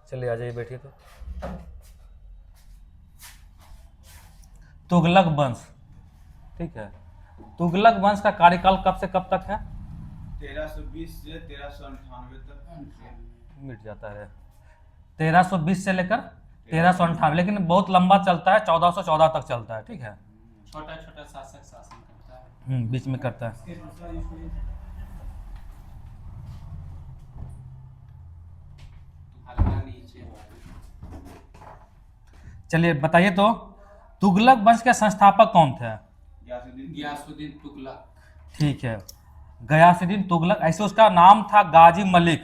चलिए आ जाइए, बैठिए। तो तुगलक वंश, ठीक है, तुगलक वंश का कार्यकाल कब से कब तक है? 1320 से 1398 तक। मिट जाता है। 1320 से लेकर 1398, लेकिन बहुत लंबा चलता है, 1414 तक चलता है, ठीक है। छोटा छोटा शासक शासन करता है, बीच में करता है। हल्का नीचे। चलिए बताइए तो, तुगलक वंश के संस्थापक कौन थे? गियासुद्दीन तुगलक। ठीक है, गयासुद्दीन तुगलक, ऐसे उसका नाम था गाजी मलिक,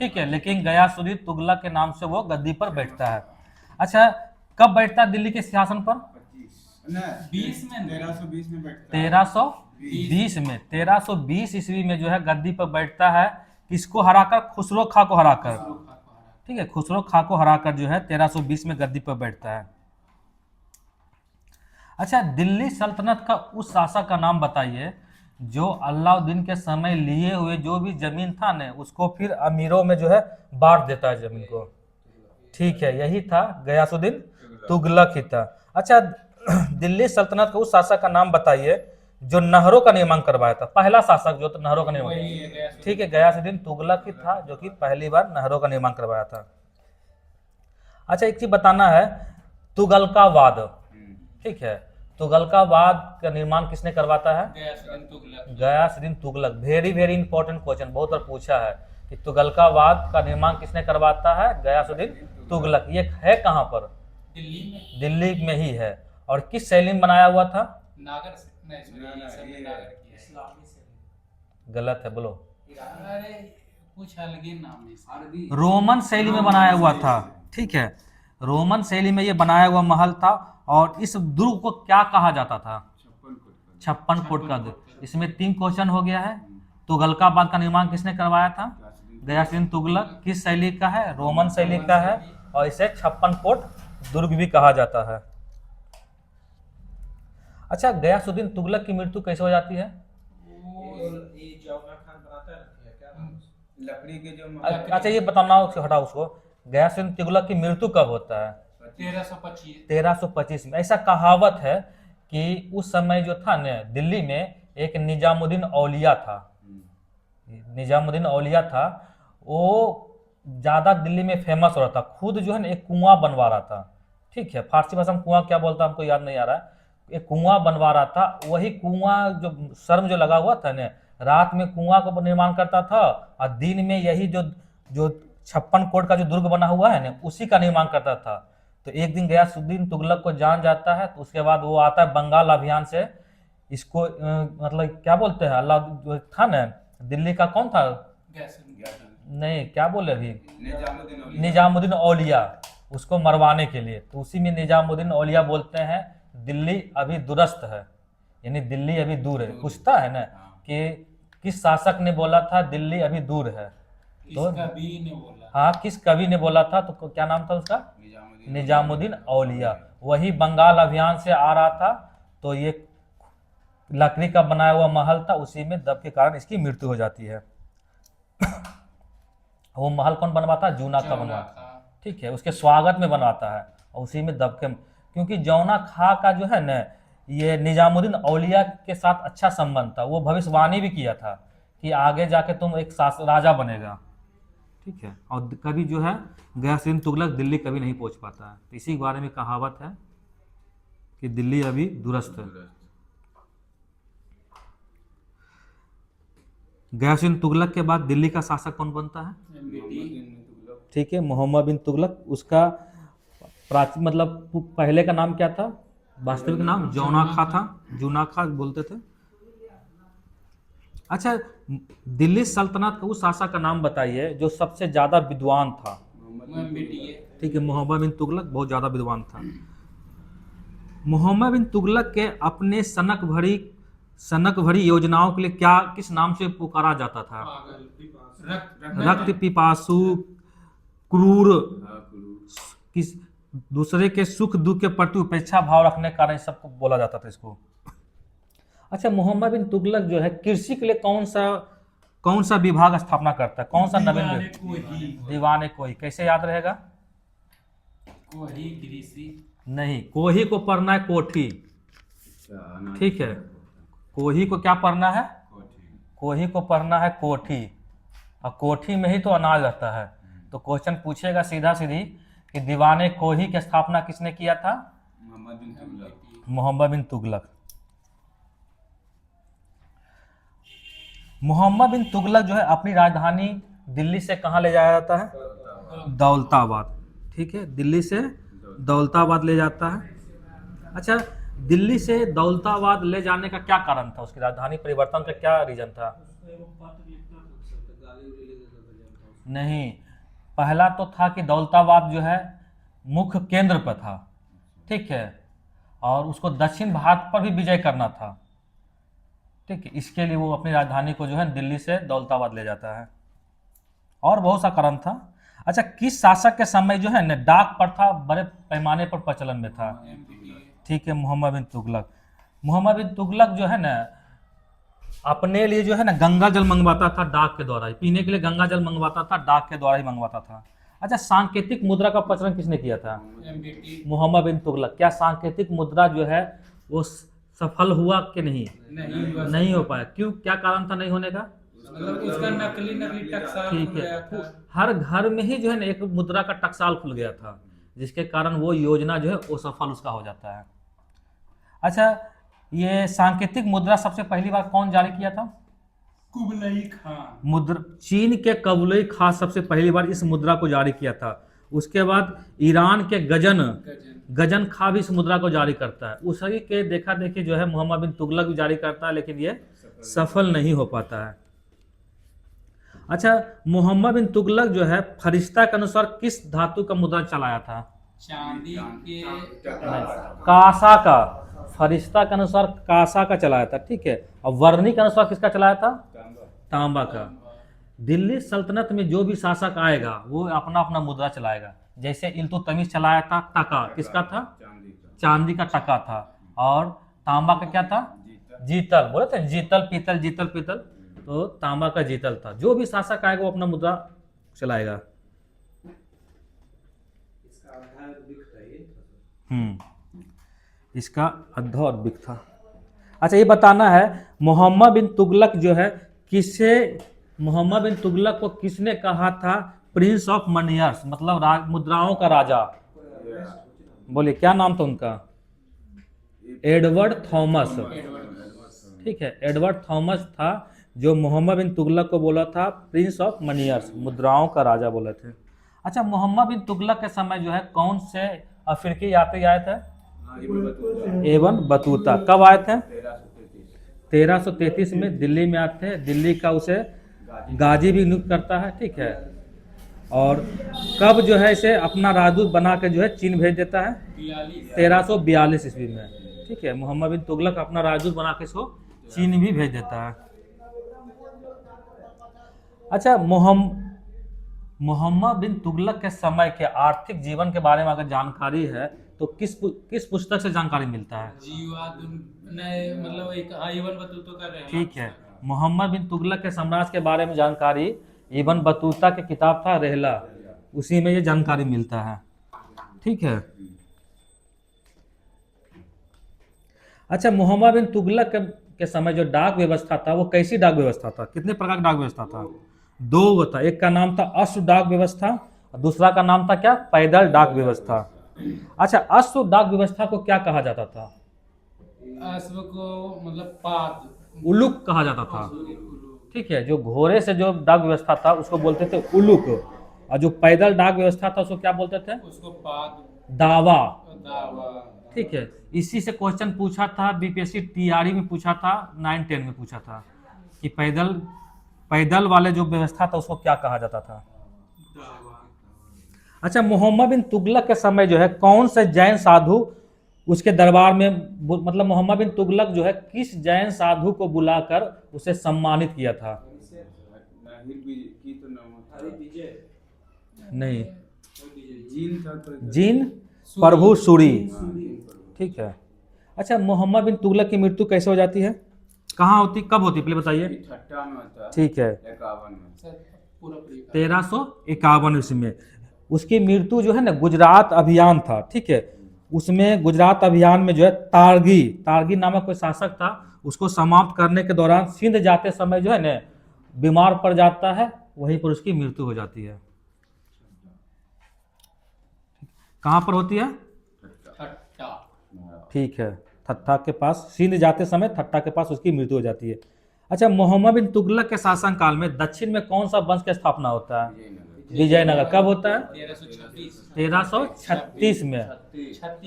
ठीक है, लेकिन गयासुद्दीन तुगलक के नाम से वो गद्दी पर बैठता है। अच्छा, कब बैठता है दिल्ली के सिंहासन पर? 20 में 1320 में बैठता है। 1320 में, 1320 ईस्वी में जो है गद्दी पर बैठता है। किसको हराकर? खुसरो खां को हराकर, ठीक है, खुसरो खां को हराकर जो है 1320 में गद्दी पर बैठता है। अच्छा, दिल्ली सल्तनत का उस शासक का नाम बताइए जो अलाउद्दीन के समय लिए हुए जो भी जमीन था न, उसको फिर अमीरों में जो है बांट देता है जमीन को। ठीक है, यही था, गयासुद्दीन तुगलक ही था। अच्छा, दिल्ली सल्तनत का उस शासक का नाम बताइए जो नहरों का निर्माण करवाया था, पहला शासक जो नहरों का निर्माण। ठीक है, गयासुद्दीन तुगलक ही था जो कि पहली बार नहरों का निर्माण करवाया था। अच्छा, एक चीज बताना है, तुगलकावाद, ठीक है, तुगलकावाद का निर्माण किसने करवाता है? Ghiyasuddin Tughlaq. Ghiyasuddin Tughlaq. Very very important question, बहुत बार पूछा है कि तुगलकावाद का निर्माण किसने करवाता है? गयासुद्दीन तुगलक। ये है कहाँ पर? दिल्ली में। दिल्ली में ही है। और किस शैली में बनाया हुआ था? नागर से नहीं, सॉरी, नागर की इस्लामी से। गलत है, बोलो। अरे कुछ अलग नाम है इसका। रोमन शैली में बनाया हुआ था, ठीक है, रोमन शैली में ये बनाया हुआ महल था। और इस दुर्ग को क्या कहा जाता था? 56 फुट का दुर्ग। इसमें 3 क्वेश्चन हो गया है। तुगलकाबाद का निर्माण किसने करवाया था? गयासुद्दीन तुगलक। किस शैली का है? रोमन शैली का है। और इसे 56 फुट दुर्ग भी कहा जाता है। अच्छा, गयासुद्दीन तुगलक की मृत्यु कैसे हो जाती है? लकड़ी के जो अच्छा, ये बताना, हटाओ उसको। गयासुद्दीन तुगलक की मृत्यु कब होता है? 1325। 1325 में। ऐसा कहावत है कि उस समय जो था न, दिल्ली में एक निजामुद्दीन औलिया था। निजामुद्दीन औलिया था, वो ज्यादा दिल्ली में फेमस हो रहा था। खुद जो है ना एक कुआं बनवा रहा था, ठीक है, फारसी भाषा में कुआं क्या बोलता है हमको याद नहीं आ रहा है। एक कुआं बनवा रहा था, वही कुआं जो शर्म जो लगा हुआ था न, रात में कुआं को निर्माण करता था और दिन में यही जो जो 56 कोट का जो दुर्ग बना हुआ है न, उसी का निर्माण करता था। तो एक दिन गयासुद्दीन तुगलक को जान जाता है, तो उसके बाद वो आता है बंगाल अभियान से। इसको मतलब क्या बोलते हैं, अल्लाह जो था ना दिल्ली का, कौन था? नहीं, क्या बोले अभी? निजामुद्दीन औलिया, उसको मरवाने के लिए। तो उसी में निजामुद्दीन औलिया बोलते हैं दिल्ली अभी दुरस्त है, यानी दिल्ली अभी दूर है। पूछता है ना कि किस शासक ने बोला था दिल्ली अभी दूर है? तो कवि ने बोला। हाँ, किस कवि ने बोला था? तो क्या नाम था उसका? निजामुद्दीन औलिया। वही बंगाल अभियान से आ रहा था, तो ये लकड़ी का बनाया हुआ महल था, उसी में दब के कारण इसकी मृत्यु हो जाती है। वो महल कौन बनवाता? जूना खां बनवाता, ठीक है, उसके स्वागत में बनवाता है, और उसी में दब के, क्योंकि जौना खां का जो है न, ये निजामुद्दीन औलिया के साथ अच्छा संबंध था। वो भविष्यवाणी भी किया था कि आगे जाके तुम एक राजा बनेगा, ठीक है। और कभी जो है गयासुद्दीन तुगलक दिल्ली कभी नहीं पहुंच पाता है। तो इसी के बारे में कहावत है कि दिल्ली अभी दुरस्त है। गयासुद्दीन तुगलक के बाद दिल्ली का शासक कौन बनता है? ठीक है, मोहम्मद बिन तुगलक। उसका प्राचीन मतलब पहले का नाम क्या था? वास्तविक नाम जौना खां था, जूना खां बोलते थे। अच्छा, दिल्ली सल्तनत का उस शासक का नाम बताइए जो सबसे ज्यादा विद्वान था। ठीक है, मोहम्मद बिन तुगलक बहुत ज्यादा विद्वान था। मोहम्मद बिन तुगलक के अपने सनक भरी योजनाओं के लिए क्या, किस नाम से पुकारा जाता था? रक्त पिपासु, क्रूर, किस दूसरे के सुख दुख के प्रति उपेक्षा भाव रखने का कारण सबको बोला जाता था इसको। अच्छा, मोहम्मद बिन तुगलक जो है कृषि के लिए कौन सा विभाग स्थापना करता है? कौन सा नवीन? दीवाने कोई। कैसे याद रहेगा? कोही कृषि नहीं, कोही को पढ़ना है कोठी। ठीक है, कोही को क्या पढ़ना है? कोही को पढ़ना है कोठी, और कोठी में ही तो अनाज रहता है। तो क्वेश्चन पूछेगा सीधा सीधी कि दीवाने कोही की स्थापना किसने किया था? मोहम्मद बिन तुगलक। मोहम्मद बिन तुगलक। मोहम्मद बिन तुगलक जो है अपनी राजधानी दिल्ली से कहाँ ले जाया जाता है? दौलताबाद। ठीक है, दिल्ली से दौलताबाद ले जाता है। अच्छा, दिल्ली से दौलताबाद ले जाने का क्या कारण था? उसकी राजधानी परिवर्तन का क्या रीजन था? नहीं, पहला तो था कि दौलताबाद जो है मुख्य केंद्र पर था। ठीक है, और उसको दक्षिण भारत पर भी विजय करना था। ठीक है, इसके लिए वो अपनी राजधानी को जो है दिल्ली से दौलताबाद ले जाता है। और बहुत सा कारण था। अच्छा, किस शासक के समय जो है न डाक प्रथा बड़े पैमाने पर प्रचलन में था? ठीक है, मोहम्मद बिन तुगलक। मोहम्मद बिन तुगलक जो है ना अपने लिए जो है ना गंगा जल मंगवाता था डाक के द्वारा ही, पीने के लिए गंगा जल मंगवाता था, डाक के द्वारा ही मंगवाता था। अच्छा, सांकेतिक मुद्रा का प्रचलन किसने किया था? मोहम्मद बिन तुगलक। क्या सांकेतिक मुद्रा जो है वो सफल हुआ कि नहीं? नहीं हो पाया। क्यों, क्या कारण था नहीं होने का? मतलब उसका नकली टकसाल ठीक खुल है, गया था। हर घर में ही जो है ना एक मुद्रा का टकसाल खुल गया था, जिसके कारण वो योजना जो है वो सफल उसका हो जाता है। अच्छा, ये सांकेतिक मुद्रा सबसे पहली बार कौन जारी किया था? Kublai Khan. मुद्रा चीन के कुबलई खान सबसे पहली बार इस मुद्रा को जारी किया था। उसके बाद ईरान के गजन खां भी इस मुद्रा को जारी करता है। उसी के देखा देखी जो है मोहम्मद बिन तुगलक भी जारी करता है, लेकिन ये सफल नहीं हो पाता है। अच्छा, मोहम्मद बिन तुगलक जो है फरिश्ता के अनुसार किस धातु का मुद्रा चलाया था? चांदी के कासा का। फरिश्ता के अनुसार कासा का चलाया था। ठीक है, और वर्णी के अनुसार किसका चलाया था? तांबा का। दिल्ली सल्तनत में जो भी शासक आएगा वो अपना अपना मुद्रा चलाएगा। जैसे इल्तुतमिश चलाया था टका, किसका था? चांदी का टका था। और तांबा का क्या था? जीतल। बोले थे जीतल पीतल, जीतल पीतल, तो तांबा का जीतल था। जो भी शासक आएगा वो अपना मुद्रा चलाएगा। इसका अद्ध और बिक था। अच्छा, ये बताना है मोहम्मद बिन तुगलक जो है मोहम्मद बिन तुगलक को किसने कहा था प्रिंस ऑफ मनियर्स, मतलब मुद्राओं का राजा? बोलिए, क्या नाम था उनका? Edward Thomas. ठीक है, एडवर्ड थॉमस था जो मोहम्मद बिन तुगलक को बोला था प्रिंस ऑफ मनियर्स, मुद्राओं का राजा बोले थे। अच्छा, मोहम्मद बिन तुगलक के समय जो है कौन से अफ्रीकी यात्री आए थे? Ibn Battuta. कब आए थे? 1333 में दिल्ली में आते हैं। दिल्ली का उसे गाजी भी नियुक्त करता है। ठीक है, और कब जो है इसे अपना राजदूत बना के जो है चीन भेज देता है? 1342 ईस्वी में। ठीक है, मोहम्मद बिन तुगलक अपना राजदूत बना के इसको चीन भी भेज देता है। अच्छा, मोहम्मद बिन तुगलक के समय के आर्थिक जीवन के बारे में अगर जानकारी है तो किस पुस्तक से जानकारी मिलता है? मतलब एक इब्न बतूता का रहला। ठीक है, मोहम्मद बिन तुगलक के साम्राज्य के बारे में जानकारी इब्न बतूता की किताब था रहला, उसी में ये जानकारी मिलता है। ठीक है। अच्छा, मोहम्मद बिन तुगलक के समय जो डाक व्यवस्था था वो कैसी डाक व्यवस्था था? कितने प्रकार की डाक व्यवस्था था? दो था। एक का नाम था अश्व डाक व्यवस्था और दूसरा का नाम था क्या? पैदल डाक व्यवस्था। अच्छा, अश्व डाक व्यवस्था को क्या कहा जाता था? अश्व को मतलब पाद, उलुक कहा जाता था। ठीक है, जो घोड़े से जो डाक व्यवस्था था उसको बोलते थे उलुक, और जो पैदल डाक व्यवस्था था उसको क्या बोलते थे? उसको पाद, दावा। दावा। ठीक है, इसी से क्वेश्चन पूछा था बीपीएससी टीआरई में, पूछा था 9-10 में पूछा था कि पैदल वाले जो व्यवस्था था उसको क्या कहा जाता था? अच्छा, मोहम्मद बिन तुगलक के समय जो है कौन से जैन साधु उसके दरबार में, मतलब मोहम्मद बिन तुगलक जो है किस जैन साधु को बुलाकर उसे सम्मानित किया था? नहीं, जीन प्रभु सूरी। ठीक है। अच्छा, मोहम्मद बिन तुगलक की मृत्यु कैसे हो जाती है? कहाँ होती, कब होती, पहले बताइए। ठीक है, 1351 ईस्वी में। उसकी मृत्यु जो है ना गुजरात अभियान था, ठीक है, उसमें गुजरात अभियान में जो है तारगी नामक कोई शासक था, उसको समाप्त करने के दौरान सिंध जाते समय जो है ना बीमार पड़ जाता है, वहीं पर उसकी मृत्यु हो जाती है। कहाँ पर होती है? ठट्टा। ठीक है, ठट्टा के पास, सिंध जाते समय ठट्टा के पास उसकी मृत्यु हो जाती है। अच्छा, मोहम्मद बिन तुगलक के शासन काल में दक्षिण में कौन सा वंश की स्थापना होता है? विजयनगर। कब होता है? 1336 में।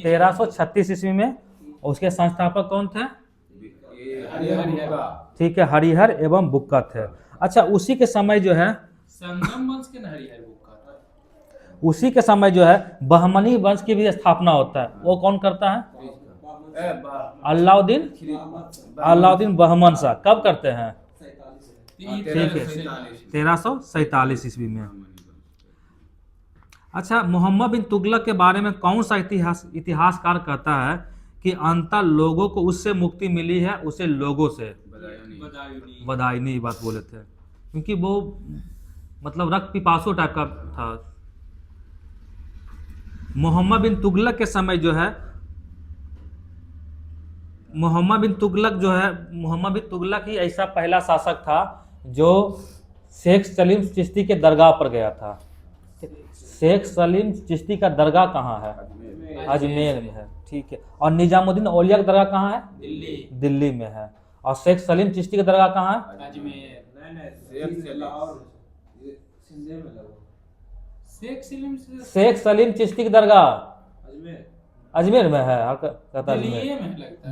1336 ईस्वी में। उसके संस्थापक कौन थे? ठीक है, हरिहर एवं बुक्का थे। अच्छा, उसी के समय जो है संगम वंश के हरिहर बुक्का, उसी के समय जो है बहमनी वंश की भी स्थापना होता है। वो कौन करता है? अलाउद्दीन बहमन शाह। कब करते हैं? ठीक है, 1347 ईस्वी में। अच्छा, मोहम्मद बिन तुगलक के बारे में कौन सा इतिहासकार कहता है कि अंततः लोगों को उससे मुक्ति मिली है, उसे लोगों से बदायूनी बात बोले थे, क्योंकि वो मतलब रक्त पिपासु टाइप का था। मोहम्मद बिन तुगलक के समय जो है मोहम्मद बिन तुगलक ही ऐसा पहला शासक था जो शेख सलीम चिश्ती के दरगाह पर गया था। शेख सलीम चिश्ती का दरगाह कहाँ है? अजमेर में है, ठीक है। और निजामुद्दीन औलिया का दरगाह कहाँ है? दिल्ली में है। और शेख सलीम चिश्ती का दरगाह कहाँ है? अजमेर। शेख सलीम चिश्ती की दरगाह अजमेर में है।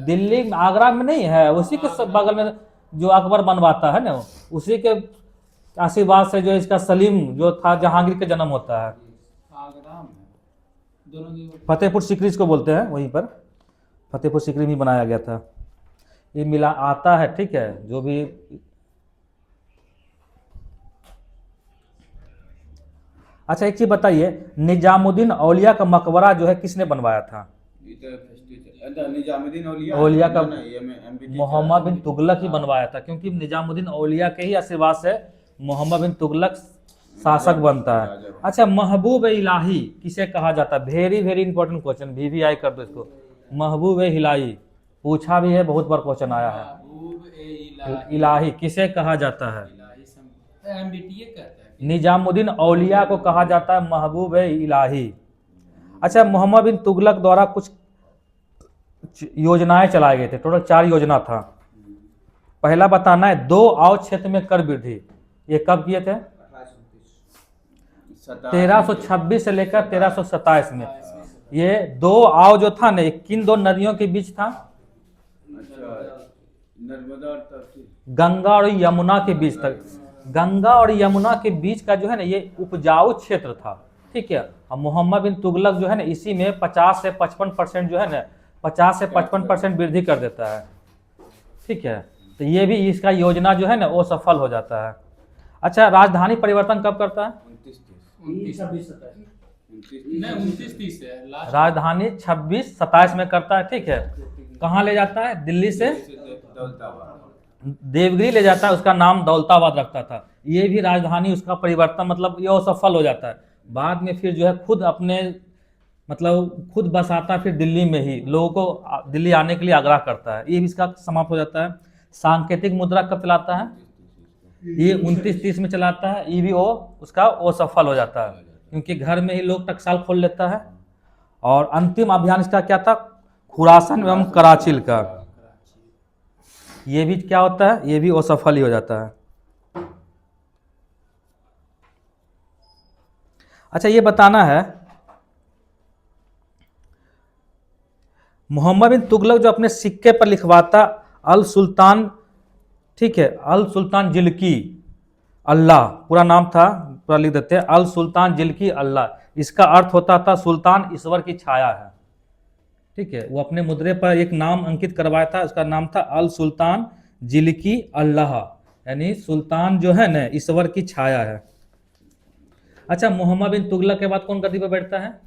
दिल्ली में, आगरा में नहीं है, उसी के बगल में जो अकबर बनवाता है ना, उसी के आशीर्वाद से जो इसका सलीम जो था जहांगीर का जन्म होता है। फतेहपुर सीकरी इसको बोलते हैं, वहीं पर फतेहपुर सीकरी में बनाया गया था। ये मिला आता है, ठीक है, जो भी। अच्छा, एक चीज बताइए, निजामुद्दीन औलिया का मकबरा जो है किसने बनवाया था? निजामुद्दीन औलिया का मोहम्मद बिन तुगलक ही बनवाया था, क्योंकि निजामुद्दीन औलिया के ही आशीर्वाद से मोहम्मद बिन तुगलक शासक बनता है। अच्छा, महबूब इलाही किसे कहा जाता है? Very very important question, VVI कर दो इसको। महबूब इलाही पूछा भी है, बहुत बार क्वेश्चन आया है। इलाही किसे कहा जाता है? निजामुद्दीन औलिया को कहा जाता है महबूब इलाही। अच्छा, मोहम्मद बिन तुगलक द्वारा कुछ योजनाएं चलाए गए थे, टोटल 4 योजना था। पहला बताना है 2 आव क्षेत्र में कर वृद्धि। ये कब किए थे? 1326 से लेकर 1327 में। ये 2 आव जो था ना, किन 2 नदियों के बीच था? गंगा और यमुना के बीच तक। गंगा और यमुना के बीच का जो है ना, ये उपजाऊ क्षेत्र था, ठीक है। और मोहम्मद बिन तुगलक जो है ना, इसी में 50 से 55% जो है ना, 50 से 55% वृद्धि कर देता है, ठीक है। तो ये भी इसका योजना जो है ना वो सफल हो जाता है। अच्छा, राजधानी परिवर्तन कब करता है? 29-30 है। राजधानी 26-27 में करता है, ठीक है। कहाँ ले जाता है? दिल्ली से देवगिरी ले जाता है, उसका नाम दौलताबाद रखता था। ये भी राजधानी उसका परिवर्तन, मतलब ये सफल हो जाता है। बाद में फिर जो है खुद अपने मतलब खुद बसाता, फिर दिल्ली में ही लोगों को दिल्ली आने के लिए आग्रह करता है। ये भी इसका समाप्त हो जाता है। सांकेतिक मुद्रा कब चलाता है? ये 29-30 में चलाता है। ये भी उसका सफल हो जाता है, क्योंकि घर में ही लोग टकसाल खोल लेता है। और अंतिम अभियान इसका क्या था? खुरासन एवं कराचिल का। ये भी क्या होता है? ये भी असफल ही हो जाता है। अच्छा, ये बताना है मोहम्मद बिन तुगलक जो अपने सिक्के पर लिखवाता अल सुल्तान, ठीक है, अल सुल्तान जिल्की अल्लाह, पूरा नाम था, पूरा लिख देते हैं, अल सुल्तान जिल्की अल्लाह। इसका अर्थ होता था सुल्तान ईश्वर की छाया है, ठीक है। वो अपने मुद्रे पर एक नाम अंकित करवाया था, उसका नाम था अल सुल्तान जिल्की अल्लाह, यानी सुल्तान जो है ना ईश्वर की छाया है। अच्छा, मोहम्मद बिन तुगलक के बाद कौन गद्दी पर बैठता है?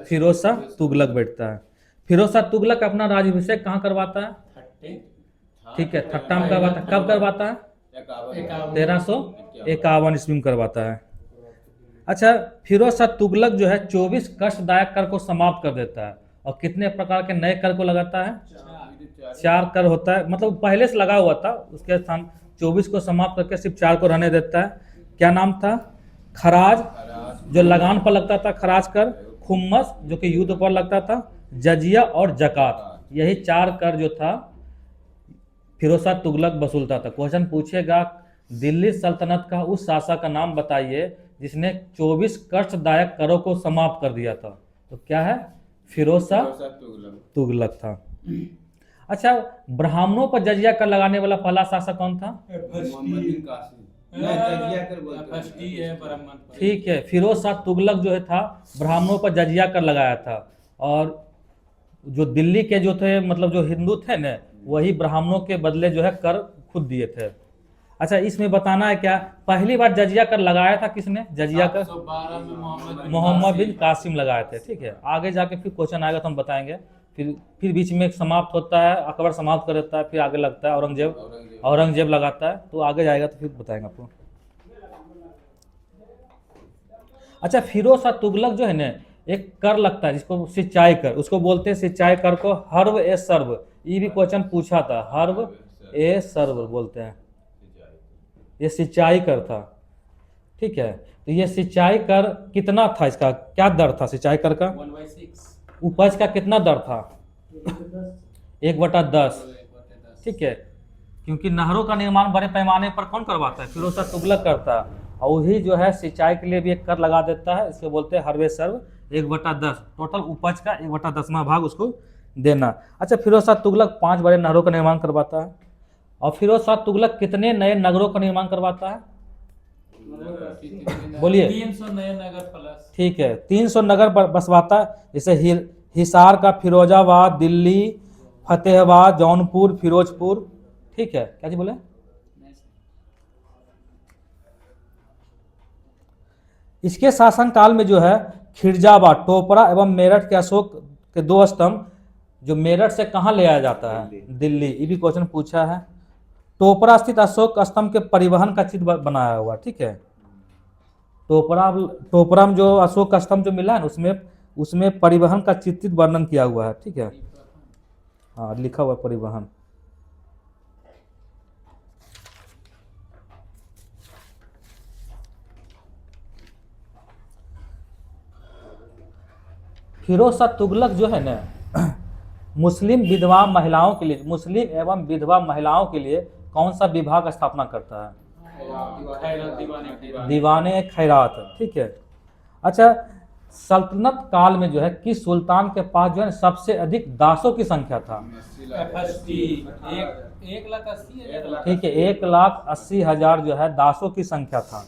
फिरोज शाह तुगलक बैठता है। फिरोज शाह तुगलक अपना राज्याभिषेक कहाँ करवाता है? ठीक है, ठट्टा में करवाता है। कब करवाता है? 1351 ईस्वी में करवाता है। अच्छा, फिरोज शाह तुगलक जो है 24 कष्टदायक कर को समाप्त कर देता है और कितने प्रकार के नए कर को लगाता है? 4 कर होता है, मतलब पहले से लगा हुआ था, उसके स्थान 24 को समाप्त करके सिर्फ 4 को रहने देता है। क्या नाम था? खराज, जो लगान पर लगता था, खराज कर। खुम्मस, जो कि युद्ध पर लगता था। जजिया और जकात, यही 4 कर जो था फिरोज शाह तुगलक वसूलता था। क्वेश्चन पूछेगा दिल्ली सल्तनत का उस शासक का नाम बताइए जिसने 24 कष्टदायक करों को समाप्त कर दिया था। तो क्या है? फिरोज शाह तुगलक था। अच्छा, ब्राह्मणों पर जजिया कर लगाने वाला पहला शासक कौन था? मोहम्मद बिन कासिम। नहीं, जजिया कर बोलते हैं। फर्स्टी है ब्राह्मण पर। ठीक है, फिरोज शाह तुगलक जो है था ब्राह्मणों पर जजिया कर लगाया था, और जो दिल्ली के जो थे, मतलब जो हिंदू थे ना, वही ब्राह्मणों के बदले जो है कर खुद दिए थे। अच्छा, इसमें बताना है क्या, पहली बार जजिया कर लगाया था किसने? जजिया कर 712 में मोहम्मद बिन कासिम लगाए थे। ठीक है, आगे जाके फिर क्वेश्चन आएगा तो हम बताएंगे। फिर बीच में समाप्त होता है, अकबर समाप्त कर देता है, फिर आगे लगता है औरंगजेब लगाता है, तो आगे जाएगा तो फिर बताएंगे आपको। अच्छा, फिरोज शाह तुगलक जो है ना, एक कर लगता है जिसको सिंचाई कर, उसको बोलते हैं सिंचाई कर को हर्व ए सर्व। ये भी क्वेश्चन पूछा था, हर्व ए सर्व बोलते हैं, ये सिंचाई कर था। ठीक है, तो ये सिंचाई कर कितना था, इसका क्या दर था सिंचाई कर का? 1/6। उपज का कितना दर था? 1/10। ठीक है, क्योंकि नहरों का निर्माण बड़े पैमाने पर कौन करवाता है? फिरोज शाह तुगलक करता है, और वही जो है सिंचाई के लिए भी एक कर लगा देता है, इसको बोलते हैं हर्वे सर्व 1/10। टोटल उपज का 1/10वां भाग उसको देना। अच्छा, फिरोज शाह तुगलक 5 बड़े नहरों का निर्माण करवाता है, और फिरोज शाह तुगलक कितने नए नगरों का निर्माण करवाता है? बोलिए। 300 नए नगर प्लस। ठीक है, 300 नगर बसवाता है, जैसे हिसार का फिरोजाबाद, दिल्ली, फतेहाबाद, जौनपुर, फिरोजपुर। ठीक है, क्या जी बोले? इसके शासनकाल में जो है खिरजाबाद, टोपरा एवं मेरठ के अशोक के 2 स्तंभ जो मेरठ से कहाँ ले आया जाता है? दिल्ली। ये भी क्वेश्चन पूछा है। टोपरा स्थित अशोक स्तंभ के परिवहन का चित्र बनाया हुआ। ठीक है, टोपरा में जो अशोक स्तंभ जो मिला है ना, उसमें परिवहन का चित्रित वर्णन किया हुआ है। ठीक है, हाँ लिखा हुआ परिवहन। फिरोज शाह तुगलक जो है ना, मुस्लिम एवं विधवा महिलाओं के लिए कौन सा विभाग स्थापना करता है? दीवाने खैरात। ठीक है। अच्छा, सल्तनत काल में जो है किस सुल्तान के पास जो है सबसे अधिक दासों की संख्या था? 1,80,000। ठीक है, 1,80,000 जो है दासों की संख्या था।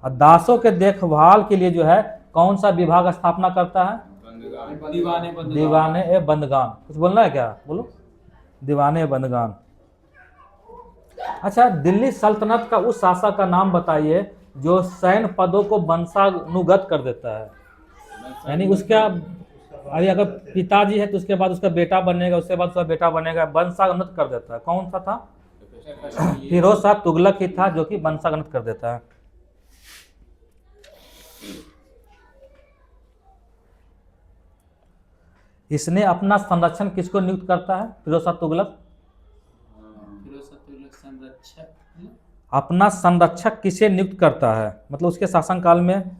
और दासों के देखभाल के लिए जो है कौन सा विभाग स्थापना करता है? दीवाने ए बंदगान। कुछ बोलना है क्या? बोलो। दीवाने ए बंदगान। अच्छा, दिल्ली सल्तनत का उस शासक का नाम बताइए जो सैन्य पदों को वंशानुगत कर देता है, यानी उसका अगर पिताजी है तो उसके बाद उसका बेटा बनेगा, उसके बाद उसका बेटा बनेगा, वंशानुगत कर देता है। कौन सा था? फिरोज शाह तुगलक ही था जो कि वंशानुगत कर देता है। इसने अपना संरक्षण किसको नियुक्त करता है? फिरोज शाह तुगलक संरक्षक। अपना संरक्षक किसे नियुक्त करता है, मतलब उसके शासनकाल में?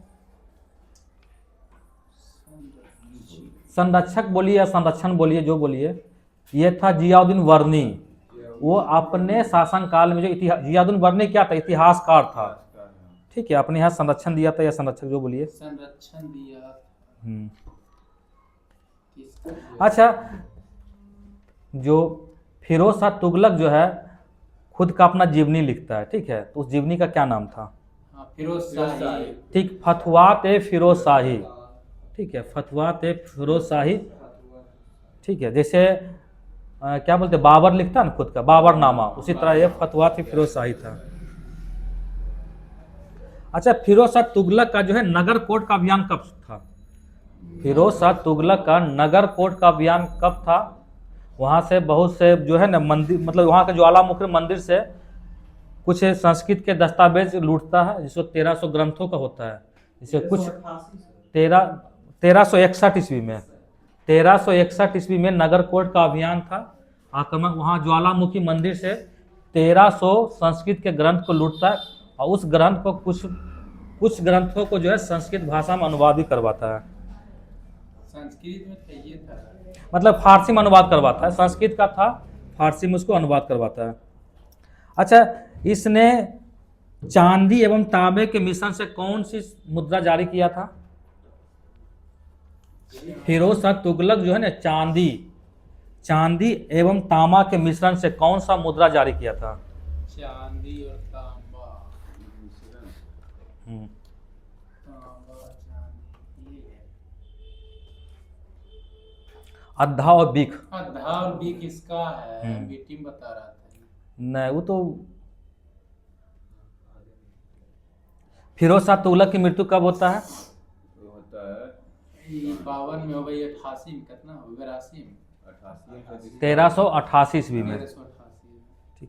संरक्षक बोलिए या संरक्षण बोलिए, जो बोलिए। ये था जियाउद्दीन वर्नी। वो अपने शासनकाल में जो जियाउद्दीन वर्नी क्या था? इतिहासकार था। ठीक है, अपने यहाँ संरक्षण दिया था या संरक्षक, जो बोलिए। संरक्षण दिया। अच्छा, जो फिरोज शाह तुगलक जो है खुद का अपना जीवनी लिखता है। ठीक है, तो उस जीवनी का क्या नाम था? फिरोज शाही। ठीक, फतवात ए फिरोज शाही। ठीक है, फतवात ए फिरोज शाही। ठीक है, जैसे क्या बोलते हैं, बाबर लिखता है ना खुद का, बाबर नामा, उसी तरह ये फतवात ए फिरोज शाही था। अच्छा, फिरोज शाह तुगलक का जो है नगर कोर्ट का अभियान कब था? फिरोज शाह तुगलक का नगर कोर्ट का अभियान कब था? वहाँ से बहुत से जो है ना मंदिर, मतलब वहाँ के ज्वालामुखी मंदिर से कुछ संस्कृत के दस्तावेज लूटता है, जिसको 1300 ग्रंथों का होता है। इसे कुछ 1361 ईस्वी में 1361 ईस्वी में नगरकोट का अभियान था। आक्रमण वहाँ ज्वालामुखी मंदिर से 1300 संस्कृत के ग्रंथ को लूटता है और उस ग्रंथ को कुछ ग्रंथों को जो है संस्कृत भाषा में अनुवाद भी करवाता है। संस्कृत में तो ये था, मतलब फारसी में अनुवाद करवाता है, संस्कृत का था, फारसी में उसको अनुवाद करवाता है। अच्छा, इसने चांदी एवं तांबे के मिश्रण से कौन सी मुद्रा जारी किया था? फिरोज शाह तुगलक जो है ना, चांदी एवं तांबा के मिश्रण से कौन सा मुद्रा जारी किया था? चांदी और तांबा। हम्म, तांबा चांदी ये है। अद्धा और बीख। आधा और बी किसका है? बेटी में बता रहा था। नहीं, वो तो फिरोज शाह तुगलक की मृत्यु कब होता है? वो होता है ये 52 में हो गई, 88 में कितना हो गया? 82 में 1388 ईस्वी में। 1388।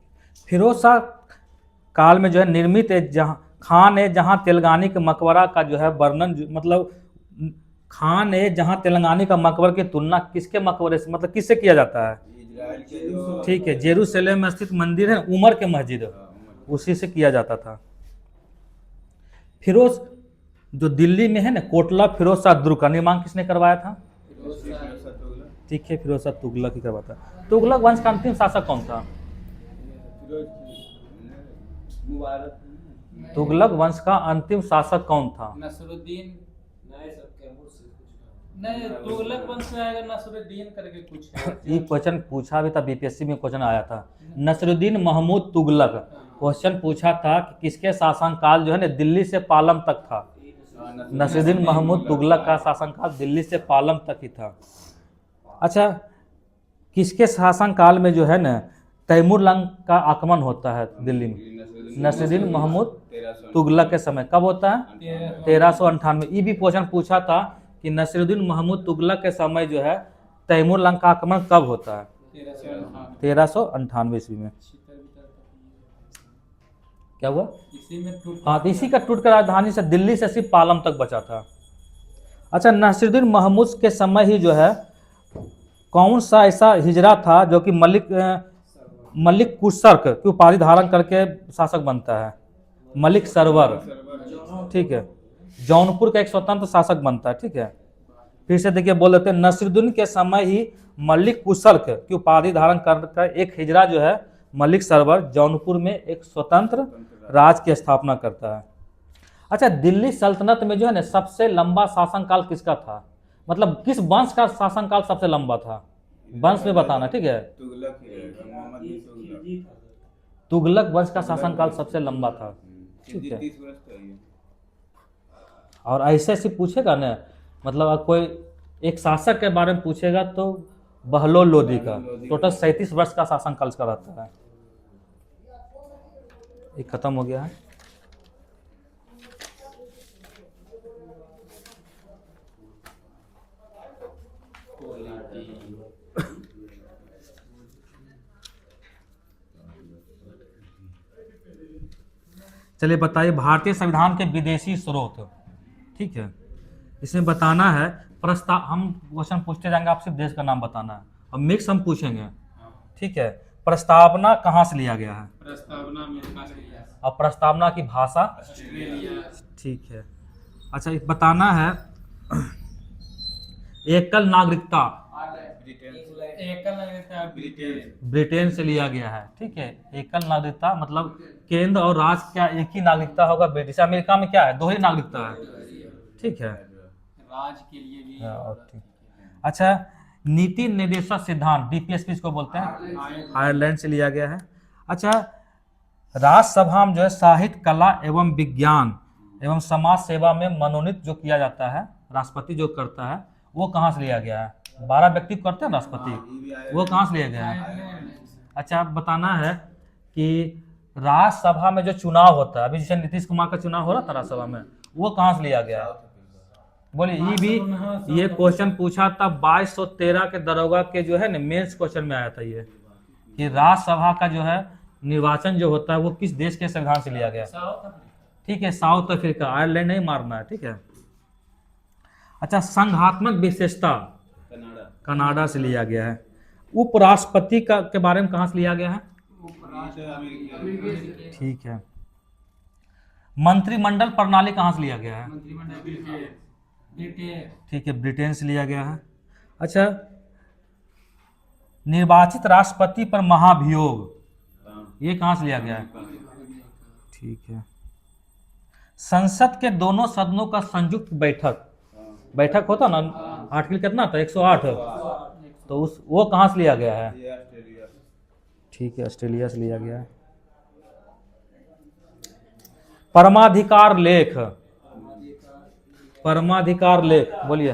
फिरोज शाह काल में जो है निर्मित है जहाँ खान है जहाँ तेलंगानी के मकबरा का जो है वर्णन मतलब खान है जहाँ तेलंगानी का मकबर की तुलना किसके मकबरे से मतलब किससे किया जाता है? इजराइल के जो ठीक है, जेरूसलेम में स्थित मंदिर है उमर के मस्जिद, उसी से किया जाता था। फिरोज जो दिल्ली में है ना कोटला फिरोज शाह दुर्ग का निर्माण किसने करवाया था? ठीक है, फिरोज शाह तुगलक ही करवाता। तुगलक वंश का अंतिम शासक कौन था? मुबारक तुगलक वंश का अंतिम शासक कौन था? नसरुद्दीन। नहीं, तुगलक वंश में आएगा नसरुद्दीन करके कुछ है। ये क्वेश्चन पूछा भी था, बीपीएससी में क्वेश्चन आया था। नसरुद्दीन महमूद तुगलक क्वेश्चन पूछा था कि किसके शासनकाल जो है ना दिल्ली से पालम तक था? नसरुद्दीन महमूद तुगलक का शासनकाल दिल्ली से पालम तक ही था। अच्छा, किसके शासनकाल में जो है ना तैमूर लंग का आक्रमण होता है दिल्ली में? नसरुद्दीन महमूद तुगलक के समय। कब होता है? 1398। ये भी क्वेश्चन पूछा था कि नसरुद्दीन महमूद तुगलक के समय जो है तैमूर लंग का आक्रमण कब होता है? 1398 ईस्वी में। क्या हुआ? इसी में टूट। हाँ, तो इसी का टूट कर राजधानी से दिल्ली से सिर्फ पालम तक बचा था। अच्छा, नसरुद्दीन महमूद के समय ही जो है कौन सा ऐसा हिजरा था जो कि मलिक कुसर्क की उपाधि धारण करके शासक बनता है? मलिक सरवर। ठीक है, जौनपुर का एक स्वतंत्र शासक बनता है। ठीक है, फिर से देखिए बोल देते हैं नसरुद्दीन के समय ही मलिक कुसर्क की उपाधि धारण कर एक हिजरा जो है मलिक सरवर जौनपुर में एक स्वतंत्र राज की स्थापना करता है। अच्छा, दिल्ली सल्तनत में जो है ना सबसे लंबा शासनकाल किसका था? मतलब किस वंश का शासनकाल सबसे लंबा था? वंश में बताना। ठीक है, तुगलक ही रहेगा, मोहम्मद बिन तुगलक। तुगलक वंश का शासनकाल सबसे लंबा था। ठीक है, 30 वर्ष का ये। और ऐसे ऐसे पूछेगा ना मतलब अगर कोई एक शासक के बारे में पूछेगा तो बहलोल लोदी का टोटल 37 वर्ष का शासनकाल का रहता है। ये खत्म हो गया है। चलिए बताइए भारतीय संविधान के विदेशी स्रोत। ठीक है, इसमें बताना है प्रस्ताव। हम क्वेश्चन पूछते जाएंगे, आप सिर्फ देश का नाम बताना है और मिक्स हम पूछेंगे। ठीक है, प्रस्तावना कहाँ से लिया गया है? प्रस्तावना अमेरिका से लिया। और प्रस्तावना की भाषा? ऑस्ट्रेलिया। ठीक है। अच्छा, बताना है एकल नागरिकता एकल नागरिकता ब्रिटेन से लिया गया है। ठीक है, एकल नागरिकता मतलब केंद्र और राज्य क्या एक ही नागरिकता होगा? ब्रिटिश अमेरिका में क्या है? दो ही नागरिकता है। ठीक है, राज के लिए भी। और ठीक। अच्छा, नीति निर्देशक सिद्धांत डीपीएसपी इसको बोलते हैं, आयरलैंड से लिया गया है। अच्छा, राज्यसभा में जो है साहित्य कला एवं विज्ञान एवं समाज सेवा में मनोनीत जो किया जाता है राष्ट्रपति जो करता है वो कहाँ से लिया गया है? 12 व्यक्ति करते हैं राष्ट्रपति, वो कहाँ से लिया गया है? अच्छा, बताना है कि राज्यसभा में जो चुनाव होता है अभी जैसे नीतीश कुमार का चुनाव हो रहा था राज्यसभा में, वो कहाँ से लिया गया है? बोलिए। ये भी ये क्वेश्चन पूछा था 2213 के दरोगा के जो है ना मेंस क्वेश्चन में आया था ये कि राज्यसभा का जो है निर्वाचन जो होता है वो किस देश के संविधान से लिया गया? ठीक ठीक है, साउथ अफ्रीका, आयरलैंड नहीं मारना है, ठीक है। अच्छा, संघात्मक विशेषता कनाडा। कनाडा से लिया गया है। उपराष्ट्रपति का के बारे में कहाँ से लिया गया है? अमेरिका। ठीक है। मंत्रिमंडल प्रणाली कहाँ से लिया गया है? मंत्रिमंडल ब्रिटेन। ठीक है, ब्रिटेन से लिया गया है। अच्छा, निर्वाचित राष्ट्रपति पर महाभियोग, ये कहाँ से लिया गया है? ठीक है। संसद के दोनों सदनों का संयुक्त बैठक होता ना, आर्टिकल कितना था? 108। तो वो कहाँ से लिया गया है? ये ऑस्ट्रेलिया। ठीक है, ऑस्ट्रेलिया से लिया गया है। परमाधिकार लेख, परमाधिकार लेख बोलिए।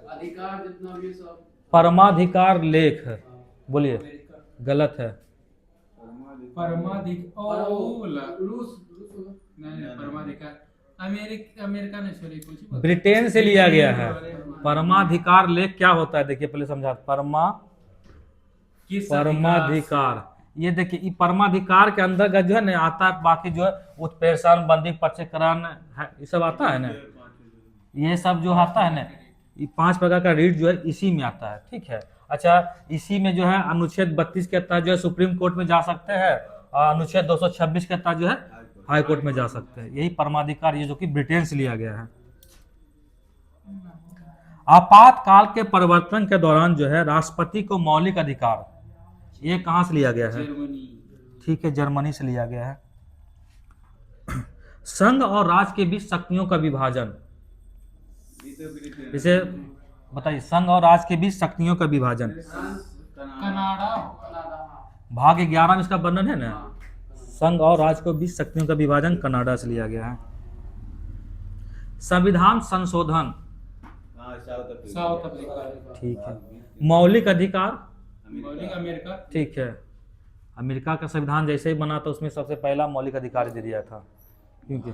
अधिकार जितना भी सब परमाधिकार लेख बोलिए, गलत है। परमाधिकार रूस नहीं परमाधिकार अमेरिका नहीं, सॉरी कुछ ब्रिटेन से लिया गया है। परमाधिकार लेख क्या होता है? देखिए पहले समझा। परमाधिकार, ये देखिए, ये परमाधिकार के अंतर्गत जो है ना आता है, बाकी जो है उत्प्रेषण, बंदी पक्षीकरण है, ये सब आता है ना, ये सब जो आता है ना, ये 5 प्रकार का रीट जो है इसी में आता है, ठीक है। अच्छा, इसी में जो है अनुच्छेद 32 के तहत जो है सुप्रीम कोर्ट में जा सकते हैं, और अनुच्छेद 226 के तहत जो है हाई कोर्ट में जा सकते हैं। यही परमाधिकार, ये जो कि ब्रिटेन से लिया गया है। आपातकाल के परिवर्तन के दौरान जो है राष्ट्रपति को मौलिक अधिकार, ये कहाँ से लिया गया है? जर्मनी। ठीक है, जर्मनी से लिया गया है। संघ और राज्य के बीच शक्तियों का विभाजन, इसे बताइए। संघ और राज्य के बीच शक्तियों का विभाजन, कनाडा। भाग 11 में इसका वर्णन है ना। संघ और राज्य के बीच शक्तियों का विभाजन कनाडा से लिया गया है। संविधान संशोधन, साउथ अफ्रीका। ठीक है। मौलिक अधिकार, मौलिक अमेरिका। ठीक है। अमेरिका का संविधान जैसे ही बना था उसमें सबसे पहला मौलिक अधिकार दे दिया था, क्योंकि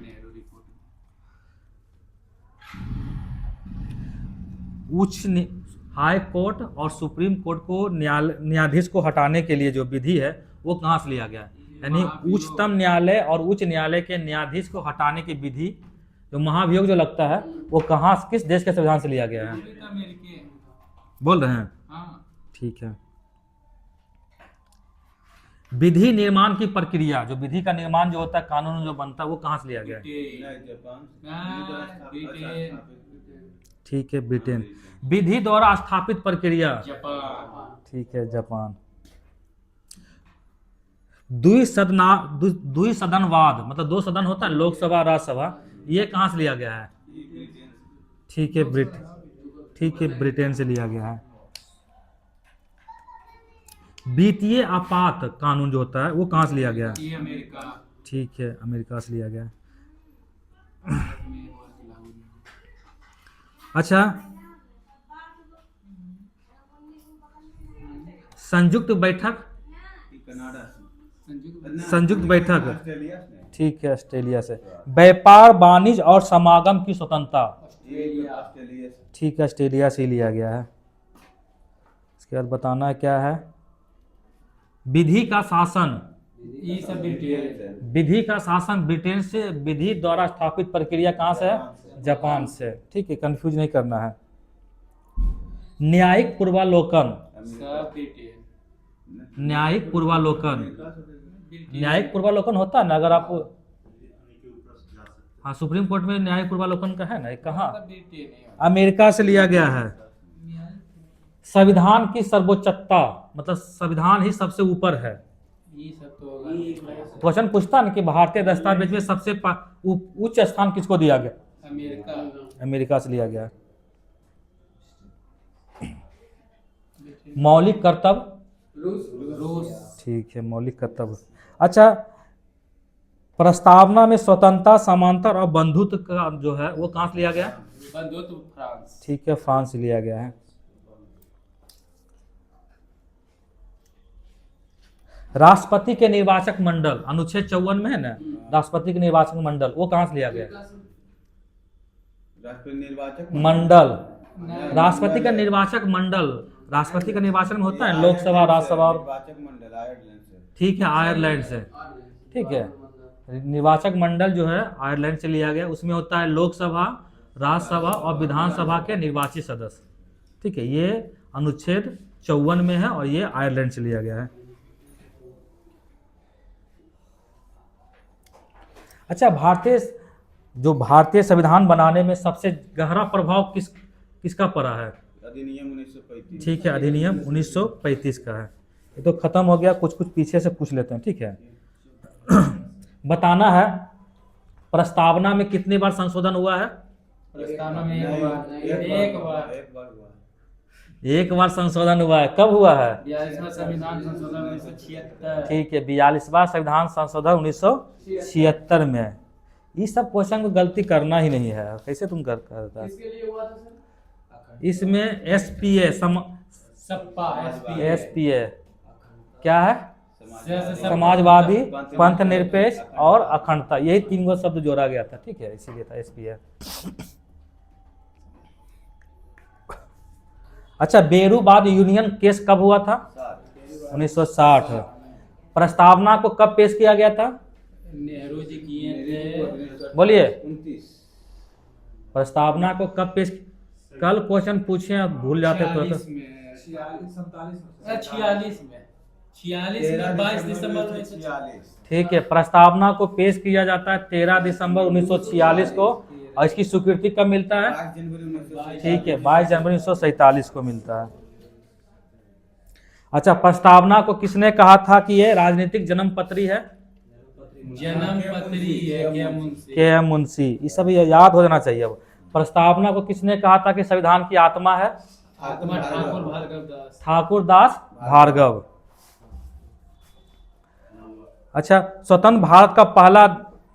नेहरू रिपोर्ट। हाई कोर्ट और सुप्रीम कोर्ट को न्यायाधीश को हटाने के लिए जो विधि है वो कहाँ से लिया गया है? यानी उच्चतम न्यायालय और उच्च न्यायालय के न्यायाधीश को हटाने की विधि, जो महाभियोग जो लगता है, वो कहाँ, किस देश के संविधान से लिया गया है? अमेरिकी बोल रहे हैं? हाँ। ठीक है। विधि निर्माण की प्रक्रिया, जो विधि का निर्माण जो होता है, कानून जो बनता है, वो कहाँ से लिया गया है? ब्रिटेन। ठीक है, ब्रिटेन। विधि द्वारा स्थापित प्रक्रिया, जापान। ठीक है, जापान। द्विसदनवाद, मतलब 2 सदन होता है, लोकसभा राज्यसभा, ये कहाँ से लिया गया है? ठीक है, ब्रिटेन से लिया गया है। वित्तीय आपात कानून जो होता है वो कहाँ से लिया गया है? ये अमेरिका। ठीक है, अमेरिका से लिया गया है। अच्छा, संयुक्त बैठक, संयुक्त बैठक, ठीक है, ऑस्ट्रेलिया से। व्यापार, वाणिज्य और समागम की स्वतंत्रता, ठीक है, ऑस्ट्रेलिया से लिया गया है। इसके बाद बताना है क्या है? विधि का शासन, ये सब ब्रिटेन। विधि का शासन ब्रिटेन से। विधि द्वारा स्थापित प्रक्रिया कहाँ से है? जापान से, ठीक है, कंफ्यूज नहीं करना है। न्यायिक पूर्वालोकन, सब ब्रिटेन। न्यायिक पूर्वालोकन, न्यायिक पूर्वालोकन होता है ना, अगर आप, हाँ, सुप्रीम कोर्ट में न्यायिक पूर्वालोकन का है ना, कहाँ? ब्रिटेन है। अमेरिका से लिया गया है। संविधान की सर्वोच्चता, मतलब संविधान ही सबसे ऊपर है। ये सब तो होगा। क्वेश्चन पूछता ना कि भारतीय दस्तावेज में सबसे उच्च स्थान किसको दिया गया? अमेरिका। अमेरिका से लिया गया। मौलिक कर्तव्य, रूस। ठीक है, मौलिक कर्तव्य। अच्छा, प्रस्तावना में स्वतंत्रता, समानता और बंधुत्व का जो है वो कहाँ से लिया गया? बंधुत्व फ्रांस। ठीक है, फ्रांस से लिया गया है। राष्ट्रपति के निर्वाचक मंडल, अनुच्छेद 54 में है ना, राष्ट्रपति के निर्वाचक मंडल, वो कहाँ से लिया गया? मंडल, राष्ट्रपति का निर्वाचक मंडल, राष्ट्रपति का निर्वाचन होता है लोकसभा, राज्यसभा और, निर्वाचक मंडल आयरलैंड से। ठीक है, आयरलैंड से। ठीक है, निर्वाचक मंडल जो है आयरलैंड से लिया गया। उसमें होता है लोकसभा, राज्यसभा और विधानसभा के निर्वाचित सदस्य। ठीक है, ये अनुच्छेद 54 में है और ये आयरलैंड से लिया गया है। अच्छा, भारतीय संविधान बनाने में सबसे गहरा प्रभाव किसका पड़ा है? अधिनियम 1935। ठीक है, अधिनियम 1935 का है। ये तो खत्म हो गया, कुछ पीछे से पूछ लेते हैं। ठीक है, बताना है प्रस्तावना में कितनी बार संशोधन हुआ है? प्रस्तावना में नहीं, एक बार एक बार हुआ। एक बार संशोधन हुआ है। कब हुआ है? 42वां संविधान संशोधन 1976। ठीक है, 42वां संविधान संशोधन 1976 में। ये सब क्वेश्चन को गलती करना ही नहीं है, कैसे तुम करता? किसके लिए हुआ था सर? इसमें SPA सपा SPA क्या है? समाजवादी समाजवादी, पंथ निरपेक्ष और अखंडता, यही 3 गो शब्द जोड़ा गया था। ठीक है, इसीलिए था SPA। अच्छा, बेरूबाद यूनियन केस कब हुआ था? 1960। प्रस्तावना को कब पेश किया गया था? नेहरू जी किए थे। बोलिए। 29। प्रस्तावना को कब पेश? कल क्वेश्चन पूछे आप भूल जाते तो 46 में 46 में 22 दिसंबर 1946। ठीक है, प्रस्तावना को पेश किया जाता है 13 दिसंबर 1946 को और इसकी स्वीकृति कब मिलता है? 22 जनवरी 1947। ठीक है, 22 जनवरी 1947 को मिलता है। अच्छा, प्रस्तावना को किसने कहा था कि ये राजनीतिक जन्मपत्री है? जन्मपत्री है KM मुंशी। ये सब याद हो जाना चाहिए। अब प्रस्तावना को किसने कहा था कि संविधान की आत्मा है? आत्मा ठाकुर भार्गव दास। ठाकुर दास भार्गव। अच्छा, स्वतंत्र भारत का पहला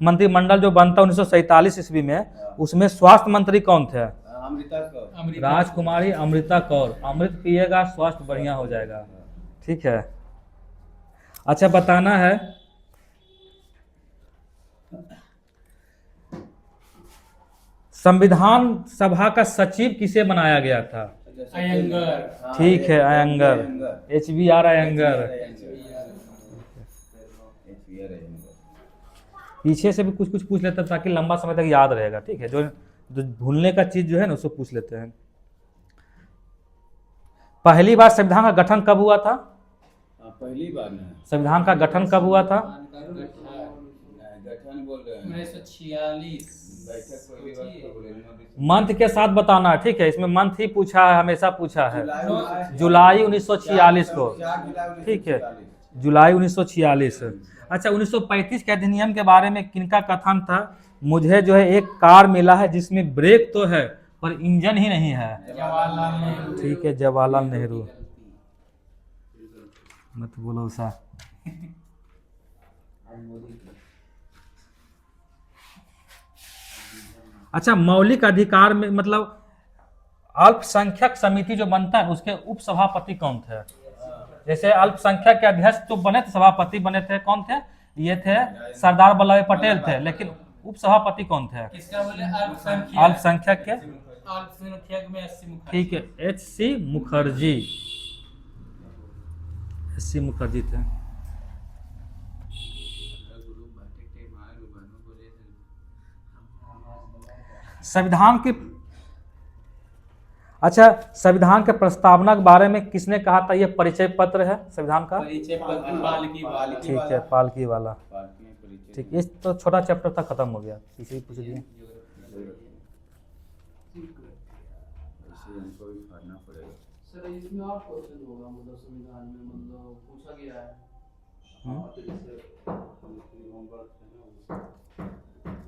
मंत्रिमंडल जो बनता 1947 ईस्वी में, उसमें स्वास्थ्य मंत्री कौन थे? अमृता कौर। राजकुमारी अमृता कौर। अमृत पिएगा स्वास्थ्य बढ़िया हो जाएगा। ठीक है। अच्छा, बताना है संविधान सभा का सचिव किसे बनाया गया था? अयंगर। ठीक है, अयंगर, HBR अयंगर। पीछे से भी कुछ पूछ लेते हैं ताकि लंबा समय तक याद रहेगा। ठीक है, जो भूलने का चीज जो है ना उसको पूछ लेते हैं। पहली बार संविधान का गठन कब हुआ था? पहली बार ना संविधान का गठन कब हुआ था? गठन बोल रहे हैं। 1946। बैठक पहली बार तो बोले मंथ के साथ बताना है। ठीक है, इसमें मंथ ही पूछा है, हमेशा पूछा है। जुलाई जुलाई 1946 को। 4 जुलाई ठीक है, 1946। जुलाई 1946। अच्छा, 1935 के अधिनियम के बारे में किनका कथन था? मुझे जो है एक कार मिला है जिसमें ब्रेक तो है पर इंजन ही नहीं है। जवाहरलाल नेहरू। ठीक है, जवाहरलाल नेहरू। मत बोलो उषा। अच्छा, मौलिक अधिकार में मतलब अल्पसंख्यक समिति जो बनता है उसके उप सभापति कौन थे? जैसे अल्पसंख्यक के अध्यक्ष तो बने थे, सभापति बने थे, कौन थे? ये थे सरदार वल्लभ भाई पटेल थे। लेकिन उप सभापति कौन थे? किसका बोले? अल्पसंख्यक। अल्पसंख्यक के। अल्पसंख्यक में 80 मुखर्जी। ठीक है, HC मुखर्जी। HC मुखर्जी थे। संविधान की अच्छा, संविधान के प्रस्तावना के बारे में किसने कहा था? ये परिचय पत्र है संविधान का। परिचय पत्र पालकी वाला। ठीक है, पालकी वाला। पार्टी में परिचय। ठीक, इस तो छोटा चैप्टर था, खत्म हो गया। इसे ही पूछ दिए। ऐसे हमको भी पढ़ना पड़ेगा। सर इसमें और क्वेश्चन होगा मतलब संविधान में मतलब पूछा गया है।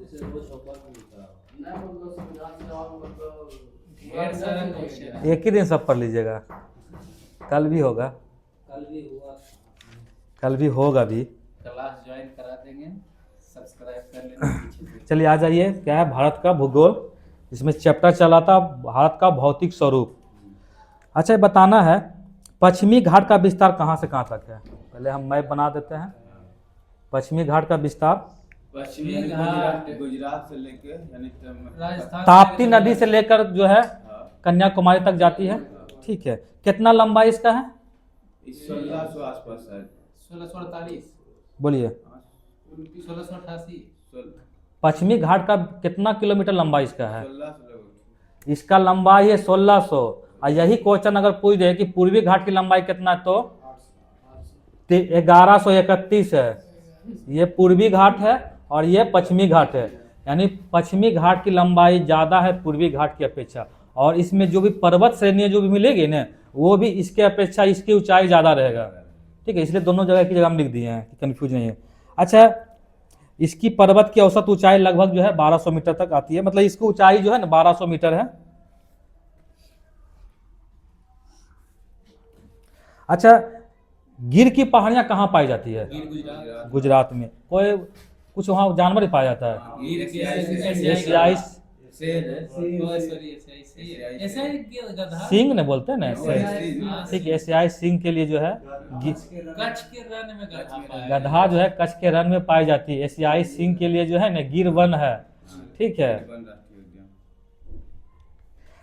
जैसे वो छपा नहीं था ना मतलब संविधान से और मतलब ढेर सारा क्वेश्चन है। एक ही दिन सब पढ़ लीजिएगा, कल भी होगा। कल भी हुआ। कल भी होगा भी। क्लास ज्वाइन करा देंगे, सब्सक्राइब कर लेना। चलिए आ जाइए, क्या है भारत का भूगोल। इसमें चैप्टर चला था भारत का भौतिक स्वरूप। अच्छा, ये बताना है पश्चिमी घाट का विस्तार कहाँ से कहाँ तक है? पहले हम मैप बना देते हैं। पश्चिमी घाट का विस्तार पश्चिमी घाट गुजरात से लेके यानी राजस्थान ताप्ती नदी से लेकर जो है हाँ, कन्याकुमारी तक जाती है। ठीक है, कितना लंबाई इसका है? 1600 आसपास है। 1648 बोलिए। 1688 पश्चिमी घाट का कितना किलोमीटर लंबाई इसका है? 16 इसका लंबाई है 1600। और यही क्वेश्चन अगर पूछ दे कि पूर्वी घाट की लंबाई कितना है तो 1131 है। ये पूर्वी घाट है और ये पश्चिमी घाट है, यानी पश्चिमी घाट की लंबाई ज़्यादा है पूर्वी घाट की अपेक्षा। और इसमें जो भी पर्वत श्रेणियाँ जो भी मिलेगी ना, वो भी इसके अपेक्षा इसकी ऊंचाई ज़्यादा रहेगा। ठीक है, इसलिए दोनों जगह की जगह हम लिख दिए हैं, कन्फ्यूज नहीं है। अच्छा, इसकी पर्वत की औसत ऊंचाई लगभग जो है 1200 मीटर तक आती है, मतलब इसकी ऊंचाई जो है ना 1200 मीटर है। अच्छा, गिर की पहाड़ियां कहाँ पाई जाती है? गिर गुजरात गुजरात में। कोई कुछ वहाँ जानवर ही पाया जाता है? गिर एशियाई ऐसा ही गधा सिंह ने बोलते हैं ना ऐसे। ठीक है, एशियाई सिंह के लिए जो है कच्छ के रण में गधा पाया गधा जो है कच्छ के रण में पाई जाती है। एशियाई सिंह के लिए जो है ना गिर वन है। ठीक है।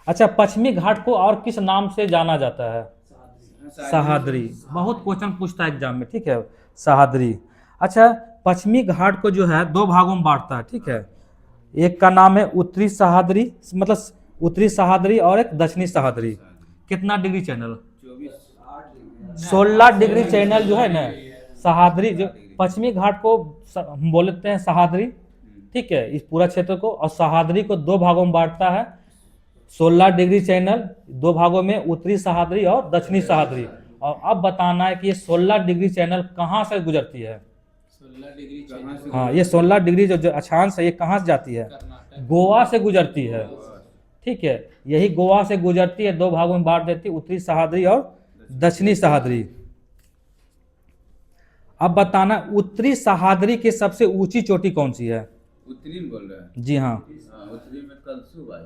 अच्छा, पश्चिमी घाट को और किस नाम से जाना जाता है? सहाद्री। बहुत क्वेश्चन पूछता है एग्जाम में। ठीक है, सहाद्री। अच्छा, पश्चिमी घाट को जो है दो भागों में बांटता है। ठीक है, एक का नाम है उत्तरी सहाद्री, मतलब उत्तरी सहाद्री, और एक दक्षिणी सहाद्री। कितना डिग्री चैनल? 16 डिग्री चैनल जो है ना सहाद्री, जो पश्चिमी घाट को हम बोलते हैं सहाद्री। ठीक है, इस पूरा क्षेत्र को। और सहाद्री को दो भागों में बांटता है। 16 डिग्री चैनल दो भागों में, उत्तरी सहाद्री और दक्षिणी सहाद्री। और अब बताना है कि ये 16 डिग्री चैनल कहाँ से गुजरती है? 16 डिग्री चैनल हाँ, ये 16 डिग्री जो अक्षांश है ये कहाँ से जाती है? कर्नाटक गोवा से गुजरती है। ठीक है, यही गोवा से गुजरती है, दो भागों में बांट देती है, उत्तरी सहाद्री और दक्षिणी सहाद्री। अब बताना, उत्तरी सहाद्री की सबसे ऊंची चोटी कौन सी है? उत्तरी में बोल रहा है। जी हाँ, उत्तरी में कलसू भाई।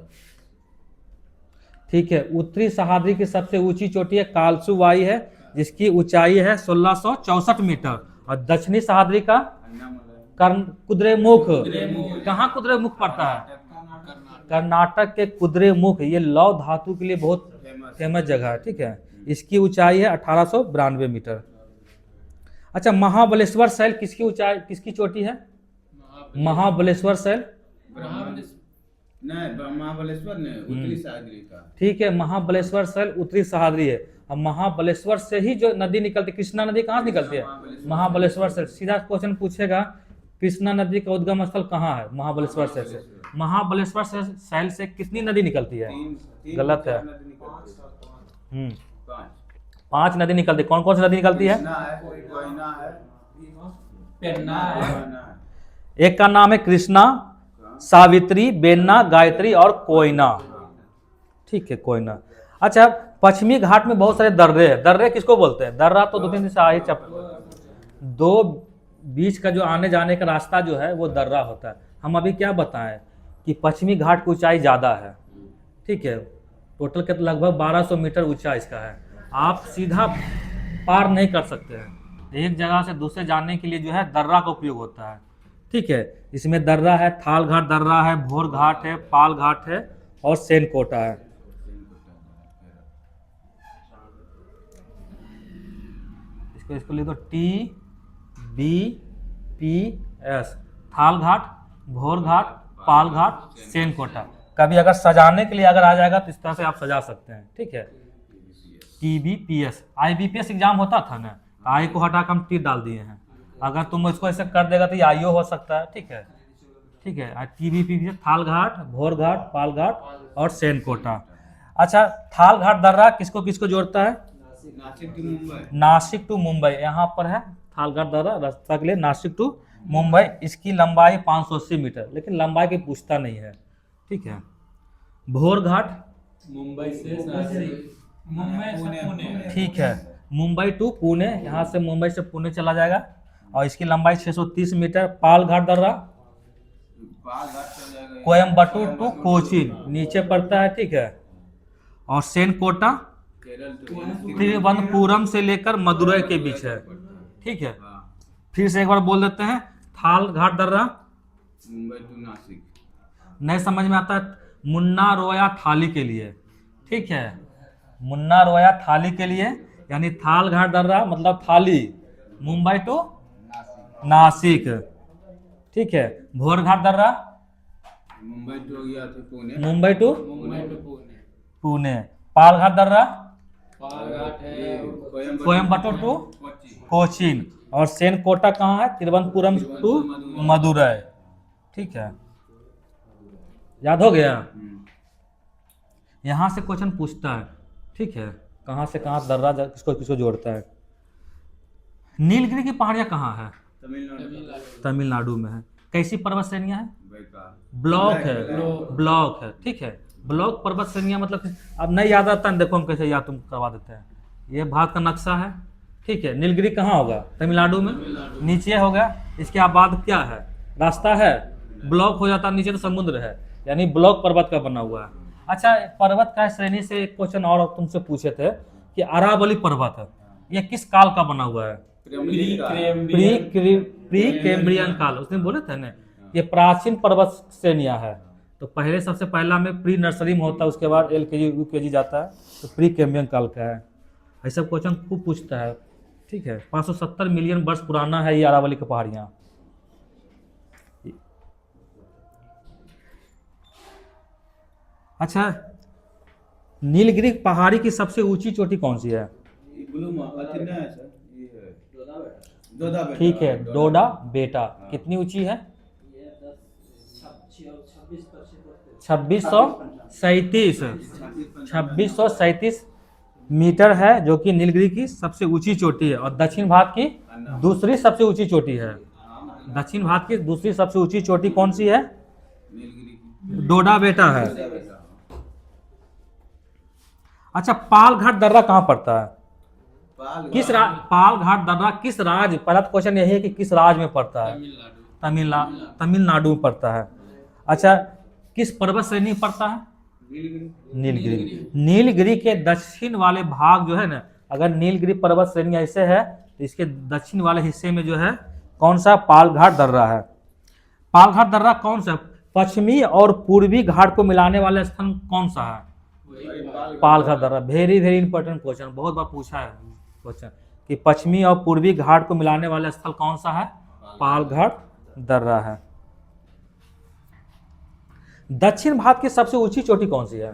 ठीक है। उत्तरी सहाद्री की सबसे ऊंची चोटी है कालसुवाई है, जिसकी ऊंचाई है 1664 मीटर। और दक्षिणी सहाद्री का कुद्रेमुख। कहाँ कुद्रेमुख पड़ता है? कर्नाटक के कुद्रेमुख। ये लौह धातु के लिए बहुत फेमस जगह है। ठीक है, इसकी ऊंचाई है 1892 मीटर। अच्छा, महाबलेश्वर शैल किसकी ऊंचाई, किसकी चोटी है? महाबलेश्वर शैल। नहीं, महाबलेश्वर ने उत्तरी सहाद्री का। ठीक है, महाबलेश्वर शैल उत्तरी सहाद्री है। अब महाबलेश्वर से ही जो नदी निकलती है, कृष्णा नदी कहाँ से निकलती है? महाबलेश्वर से। सीधा क्वेश्चन पूछेगा, कृष्णा नदी का उद्गम स्थल कहाँ है? महाबलेश्वर शैल से। महाबलेश्वर शैल से कितनी नदी निकलती है? गलत है। 5 नदी निकलती है। कौन कौन सी नदी निकलती है? पेन्ना है। एक का नाम है कृष्णा, सावित्री, बेन्ना, गायत्री और कोयना। ठीक है, कोयना। अच्छा, पश्चिमी घाट में बहुत सारे दर्रे हैं। दर्रे किसको बोलते हैं? दर्रा तो 2-3 दिन से आए दो बीच का जो आने जाने का रास्ता जो है वो दर्रा होता है। हम अभी क्या बताएं कि पश्चिमी घाट की ऊंचाई ज़्यादा है। ठीक है, टोटल के लगभग 1200 मीटर ऊंचा इसका है। आप सीधा पार नहीं कर सकते हैं। एक जगह से दूसरे जाने के लिए जो है दर्रा का उपयोग होता है। ठीक है, इसमें दर्रा है, थाल घाट दर्रा है, भोर घाट है, पाल घाट है और सेनकोटा है। इसको लिख दो TBPS। थाल घाट, भोर घाट, पाल घाट, सेनकोटा। कभी अगर सजाने के लिए अगर आ जाएगा तो इस तरह से आप सजा सकते हैं। ठीक है, TBPS। IBPS एग्जाम होता था ना, आई को हटा कर हम T डाल दिए हैं। अगर तुम इसको ऐसे कर देगा तो ये आईओ हो सकता है। ठीक है, ठीक है। TBPS थाल घाट, भोर घाट, पाल घाट और सेनकोटा। अच्छा, थाल घाट दर्रा किसको किसको जोड़ता है? नासिक टू मुंबई। यहाँ पर है थाल घाट दर्रा, रास्ता के लिए नासिक टू मुंबई। इसकी लंबाई 580 मीटर, लेकिन लंबाई की पूछता नहीं है। ठीक है, भोर घाट मुंबई से नासिक, मुंबई से पुणे। ठीक है, मुंबई टू पुणे, यहाँ से मुंबई से पुणे चला जाएगा और इसकी लंबाई 630 मीटर। पाल घाट दर्रा कोयम्बटूर टू कोचीन नीचे पड़ता है। ठीक है, और सेनकोटा तिरुवनंतपुरम से लेकर मदुरई के बीच है। ठीक है, फिर से एक बार बोल देते हैं। थाल घाट दर्रा मुंबई टू नासिक। नहीं समझ में आता है? मुन्ना रोया थाली के लिए। ठीक है, मुन्ना रोया थाली के लिए, यानी थाल घाट दर्रा मतलब थाली, मुंबई टू नासिक, ठीक है। भोरघाट दर्रा मुंबई टू गया थे पुणे। Mumbai to Mumbai to Pune. पुणे। पालघाट दर्रा पालघाट है ये कोयम्बटूर टू कोच्चि। कोचीन। और सेनकोटा कहाँ है? तिरुवनंतपुरम टू मदुरई, ठीक है। याद हो गया। यहाँ से क्वेश्चन पूछता है, ठीक है, कहाँ से कहाँ दर्रा किसको किसको जोड़ता है। नीलगिरी की पहाड़ियाँ कहाँ है? तमिलनाडु। तमिलनाडु में है। कैसी पर्वत श्रेणियाँ हैं? बैकार। ब्लॉक है, ब्लॉक है, ठीक है। ब्लॉक पर्वत श्रेणियाँ मतलब अब नहीं याद आता है, देखो हम कैसे याद तुम करवा देते हैं। ये भारत का नक्शा है, ठीक है। नीलगिरी कहाँ होगा? तमिलनाडु में, नीचे होगा। इसके बाद क्या है? रास्ता है, ब्लॉक हो जाता, नीचे तो समुद्र है, यानी ब्लॉक पर्वत का बना हुआ है। अच्छा, पर्वत का श्रेणी से एक क्वेश्चन और तुमसे पूछे थे कि अरावली पर्वत है, ये किस काल का बना हुआ है? प्री कैम्ब्रियन काल, उसने बोले थे ना, ये प्राचीन पर्वत श्रेणियां है। तो पहले सबसे पहला में प्री नर्सरी में होता है, उसके बाद LKG UKG जाता है, तो प्री कैम्ब्रियन काल का है। ऐसा क्वेश्चन खूब पूछता है, ठीक है। 570 मिलियन वर्ष पुराना है ये अरावली की पहाड़ियाँ। अच्छा, नीलगिरी पहाड़ी की सबसे ऊंची चोटी कौन सी है? ये ब्लू अथीना है सर, ये है दोदा बेटा। ठीक है, डोडा बेटा। कितनी ऊंची है? ये 26% 2637 मीटर है, जो कि नीलगिरी की सबसे ऊंची चोटी है। और दक्षिण भारत की दूसरी सबसे ऊंची चोटी है। दक्षिण भारत की दूसरी सबसे ऊंची चोटी कौन सी है? नीलगिरी की डोडा बेटा है। दोदा बेटा। अच्छा, पालघाट दर्रा कहाँ पड़ता है? पालघाट। पालघाट दर्रा किस राज्य, पहला क्वेश्चन यही है कि किस राज्य में पड़ता है? तमिलनाडु। तमिलनाडु में पड़ता है। अच्छा, किस पर्वत श्रेणी में पड़ता है? नीलगिरी। नीलगिरी। नीलगिरी के दक्षिण वाले भाग जो है ना, अगर नीलगिरी पर्वत श्रेणी ऐसे है तो इसके दक्षिण वाले हिस्से में जो है कौन सा? पालघाट दर्रा है। पालघाट दर्रा कौन सा? पश्चिमी और पूर्वी घाट को मिलाने वाला स्थान कौन सा है? पालघाट दर्रा। वेरी वेरी इंपॉर्टेंट क्वेश्चन, बहुत बार पूछा है क्वेश्चन कि पश्चिमी और पूर्वी घाट को मिलाने वाला स्थल कौन सा है? पालघाट दर्रा है। दक्षिण भारत की सबसे ऊंची चोटी कौन सी है?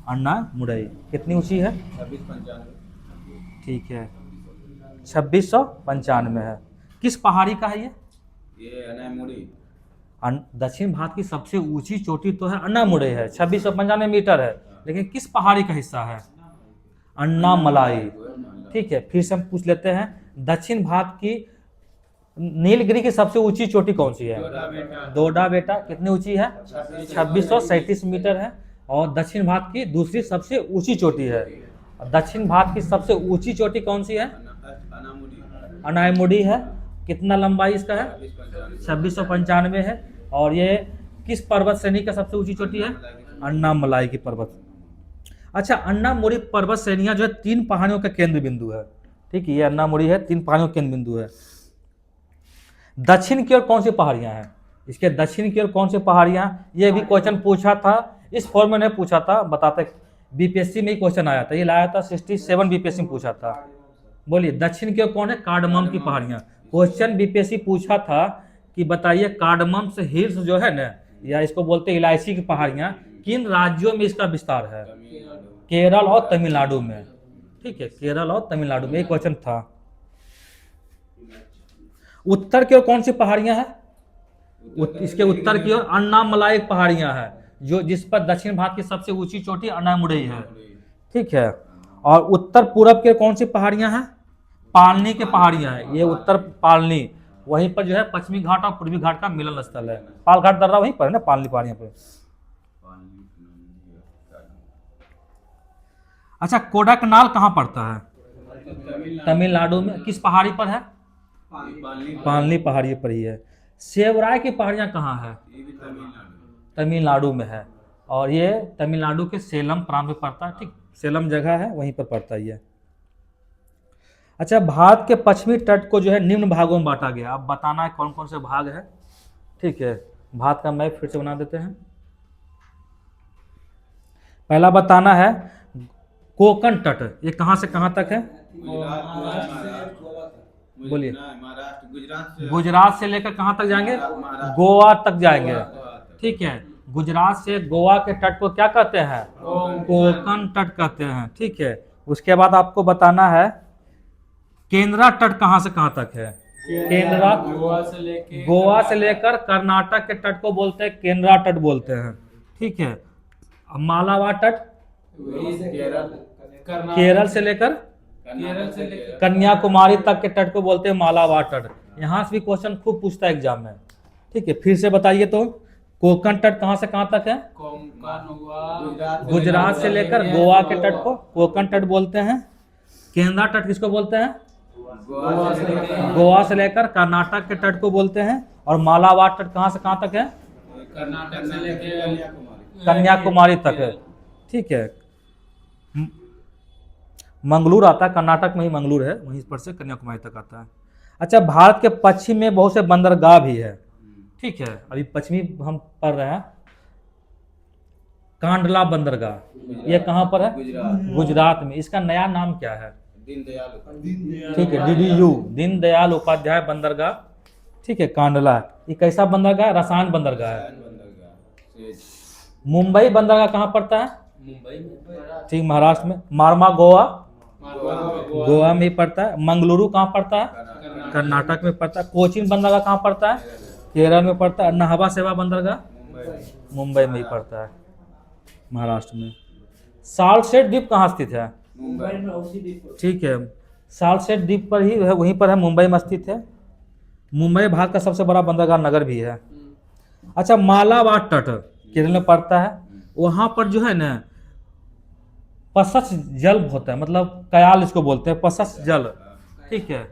अन्नामुडई। कितनी ऊंची है? 2695। ठीक है, 2695 है। किस पहाड़ी का है ये? ये अनामुड़ी। दक्षिण भारत की सबसे ऊंची चोटी तो है अन्नामुडई है, 2695 मीटर है, लेकिन किस पहाड़ी का हिस्सा है? अन्नामलाई। ठीक है, फिर से हम पूछ लेते हैं, दक्षिण भारत की नीलगिरी की सबसे ऊंची चोटी कौन सी है? डोडा बेटा। कितनी ऊंची है? 2637 मीटर है। और दक्षिण भारत की दूसरी सबसे ऊंची चोटी है। दक्षिण भारत की सबसे ऊंची चोटी कौन सी है? अनामुड़ी। अनामुडी है। कितना लंबाई इसका है? 2695 है। और ये किस पर्वत श्रेणी का सबसे ऊंची चोटी है? अन्नामलाई की पर्वत। अच्छा, अन्नामुडी पर्वत श्रेणियां जो है 3 पहाड़ियों का केंद्र बिंदु है। ठीक है, ये अन्नामुडी है, 3 पहाड़ियों का केंद्र बिंदु है। दक्षिण की ओर कौन सी पहाड़ियां हैं? इसके दक्षिण की ओर कौन सी पहाड़ियां? ये भी क्वेश्चन पूछा था, इस फॉर्म में नहीं पूछा था, बताते बीपीएससी में ही क्वेश्चन आया था, ये लाया था 67 बीपीएससी में पूछा था। बोलिए, दक्षिण की ओर कौन है? कार्डमम की पहाड़ियां। क्वेश्चन बीपीएससी पूछा था कि बताइए कार्डमम से हिल्स जो है ना, या इसको बोलते हैं इलायची की पहाड़ियां, किन राज्यों में इसका विस्तार है? केरल और तमिलनाडु में। ठीक है, केरल और तमिलनाडु में एक क्वेश्चन था। उत्तर की ओर कौन सी पहाड़ियां हैं? इसके उत्तर की ओर अन्नामलाई पहाड़ियां हैं, जो जिस पर दक्षिण भारत की सबसे ऊंची चोटी अन्नामुडई है। ठीक है, और उत्तर पूरब के कौन सी पहाड़ियां हैं? पालनी के पहाड़ियां हैं, ये उत्तर पालनी। वहीं पर जो है पश्चिमी घाट और पूर्वी घाट का मिलन स्थल है। पालघाट दर्रा वहीं पर है ना, पालनी पहाड़ियां पे। अच्छा, कोडाकनाल कहाँ पड़ता है? तमिलनाडु में। किस पहाड़ी पर है? पालनी पहाड़ी पर ही है। सेवराय की पहाड़ियां कहाँ है? तमिलनाडु में है। और ये तमिलनाडु के सेलम प्रांत में पड़ता है। ठीक, सेलम जगह है, वहीं पर पड़ता ही है। अच्छा, भारत के पश्चिमी तट को जो है निम्न भागों में बांटा गया। अब बताना है कौन कौन से भाग है। ठीक है, भारत का मैप फिर से बना देते हैं। पहला बताना है कोंकण तट, ये कहां से कहां तक है? बोलिए। महाराष्ट्र, गुजरात से गुजरात से लेकर कहाँ तक जाएंगे? महाराष्ट्र, गोवा तक जाएंगे। गोवा तक। ठीक है, गुजरात से गोवा के तट को क्या कहते हैं? कोंकण तट कहते हैं। ठीक है, उसके बाद आपको बताना है केंद्रा तट कहाँ से कहाँ तक है? केंद्रा गोवा से लेकर कर्नाटक के तट को बोलते हैं केंद्रा तट बोलते हैं। ठीक है, अब मालाबार तट केरल से लेकर कन्याकुमारी तक के तट को बोलते हैं मालाबार तट। यहाँ से भी क्वेश्चन खूब पूछता है एग्जाम में। ठीक है, फिर से बताइए तो कोंकण तट कहाँ से कहाँ तक है? गुजरात से लेकर गोवा के तट को कोंकण तट बोलते हैं। केंद्रा तट किसको बोलते हैं? गोवा से लेकर कर्नाटक के तट को बोलते हैं। और मालाबार तट कहाँ से कहाँ तक है? कर्नाटक से लेके कन्याकुमारी तक है। ठीक है, मंगलूर आता है, कर्नाटक में ही मंगलूर है, वहीं पर से कन्याकुमारी तक आता है। अच्छा, भारत के पश्चिम में बहुत से बंदरगाह भी है। ठीक है, अभी पश्चिमी हम पढ़ रहे हैं। कांडला बंदरगाह ये कहाँ पर है? गुजरात में। इसका नया नाम क्या है? दीनदयाल। ठीक है, DDU दीनदयाल उपाध्याय बंदरगाह। ठीक है, कांडला ये कैसा बंदरगाह? रसायन बंदरगाह है। मुंबई बंदरगाह कहाँ पड़ता है? ठीक, महाराष्ट्र में। मारमा गोवा में ही पड़ता है। मंगलुरु कहाँ पड़ता है? कर्नाटक में पड़ता है। कोचीन बंदरगाह कहाँ पड़ता है? केरल में पड़ता है। नाहवा सेवा बंदरगाह मुंबई में ही पड़ता है, महाराष्ट्र में। साल्सेट द्वीप कहाँ स्थित है? ठीक है, साल्सेट द्वीप पर ही है, वहीं पर है, मुंबई में स्थित है। मुंबई भारत का सबसे बड़ा बंदरगाह नगर भी है। अच्छा, मालाबार तट केरल में पड़ता है। वहाँ पर जो है ना पसस जल होता है, मतलब कयाल इसको बोलते हैं, पसस जल। ठीक है,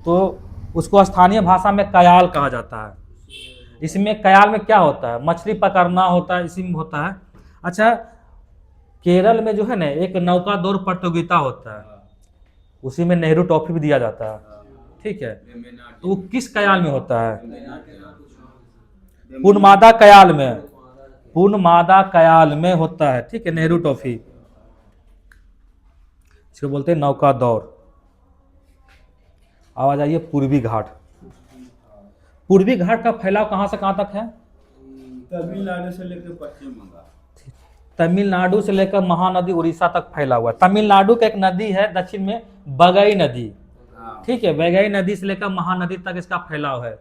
तो उसको स्थानीय भाषा में कयाल कहा जाता है। इसमें कयाल में क्या होता है? मछली पकड़ना होता है, इसी में होता है। अच्छा, केरल में जो है ना एक नौका दौड़ प्रतियोगिता होता है, उसी में नेहरू ट्रॉफी भी दिया जाता है। ठीक है, तो वो किस कयाल में होता है? पूर्णमादा कयाल में, पूर्णमादा कयाल में होता है। ठीक है, नेहरू ट्रॉफी इसको बोलते हैं नौका दौड़। आवाज आइए, पूर्वी घाट। पूर्वी घाट का फैलाव कहाँ से कहाँ तक है? तमिलनाडु से लेकर पश्चिम बंगाल। तमिलनाडु से लेकर महानदी उड़ीसा तक फैला हुआ है। तमिलनाडु का एक नदी है दक्षिण में, बगई नदी। ठीक है, बगई नदी से लेकर महानदी तक इसका फैलाव है।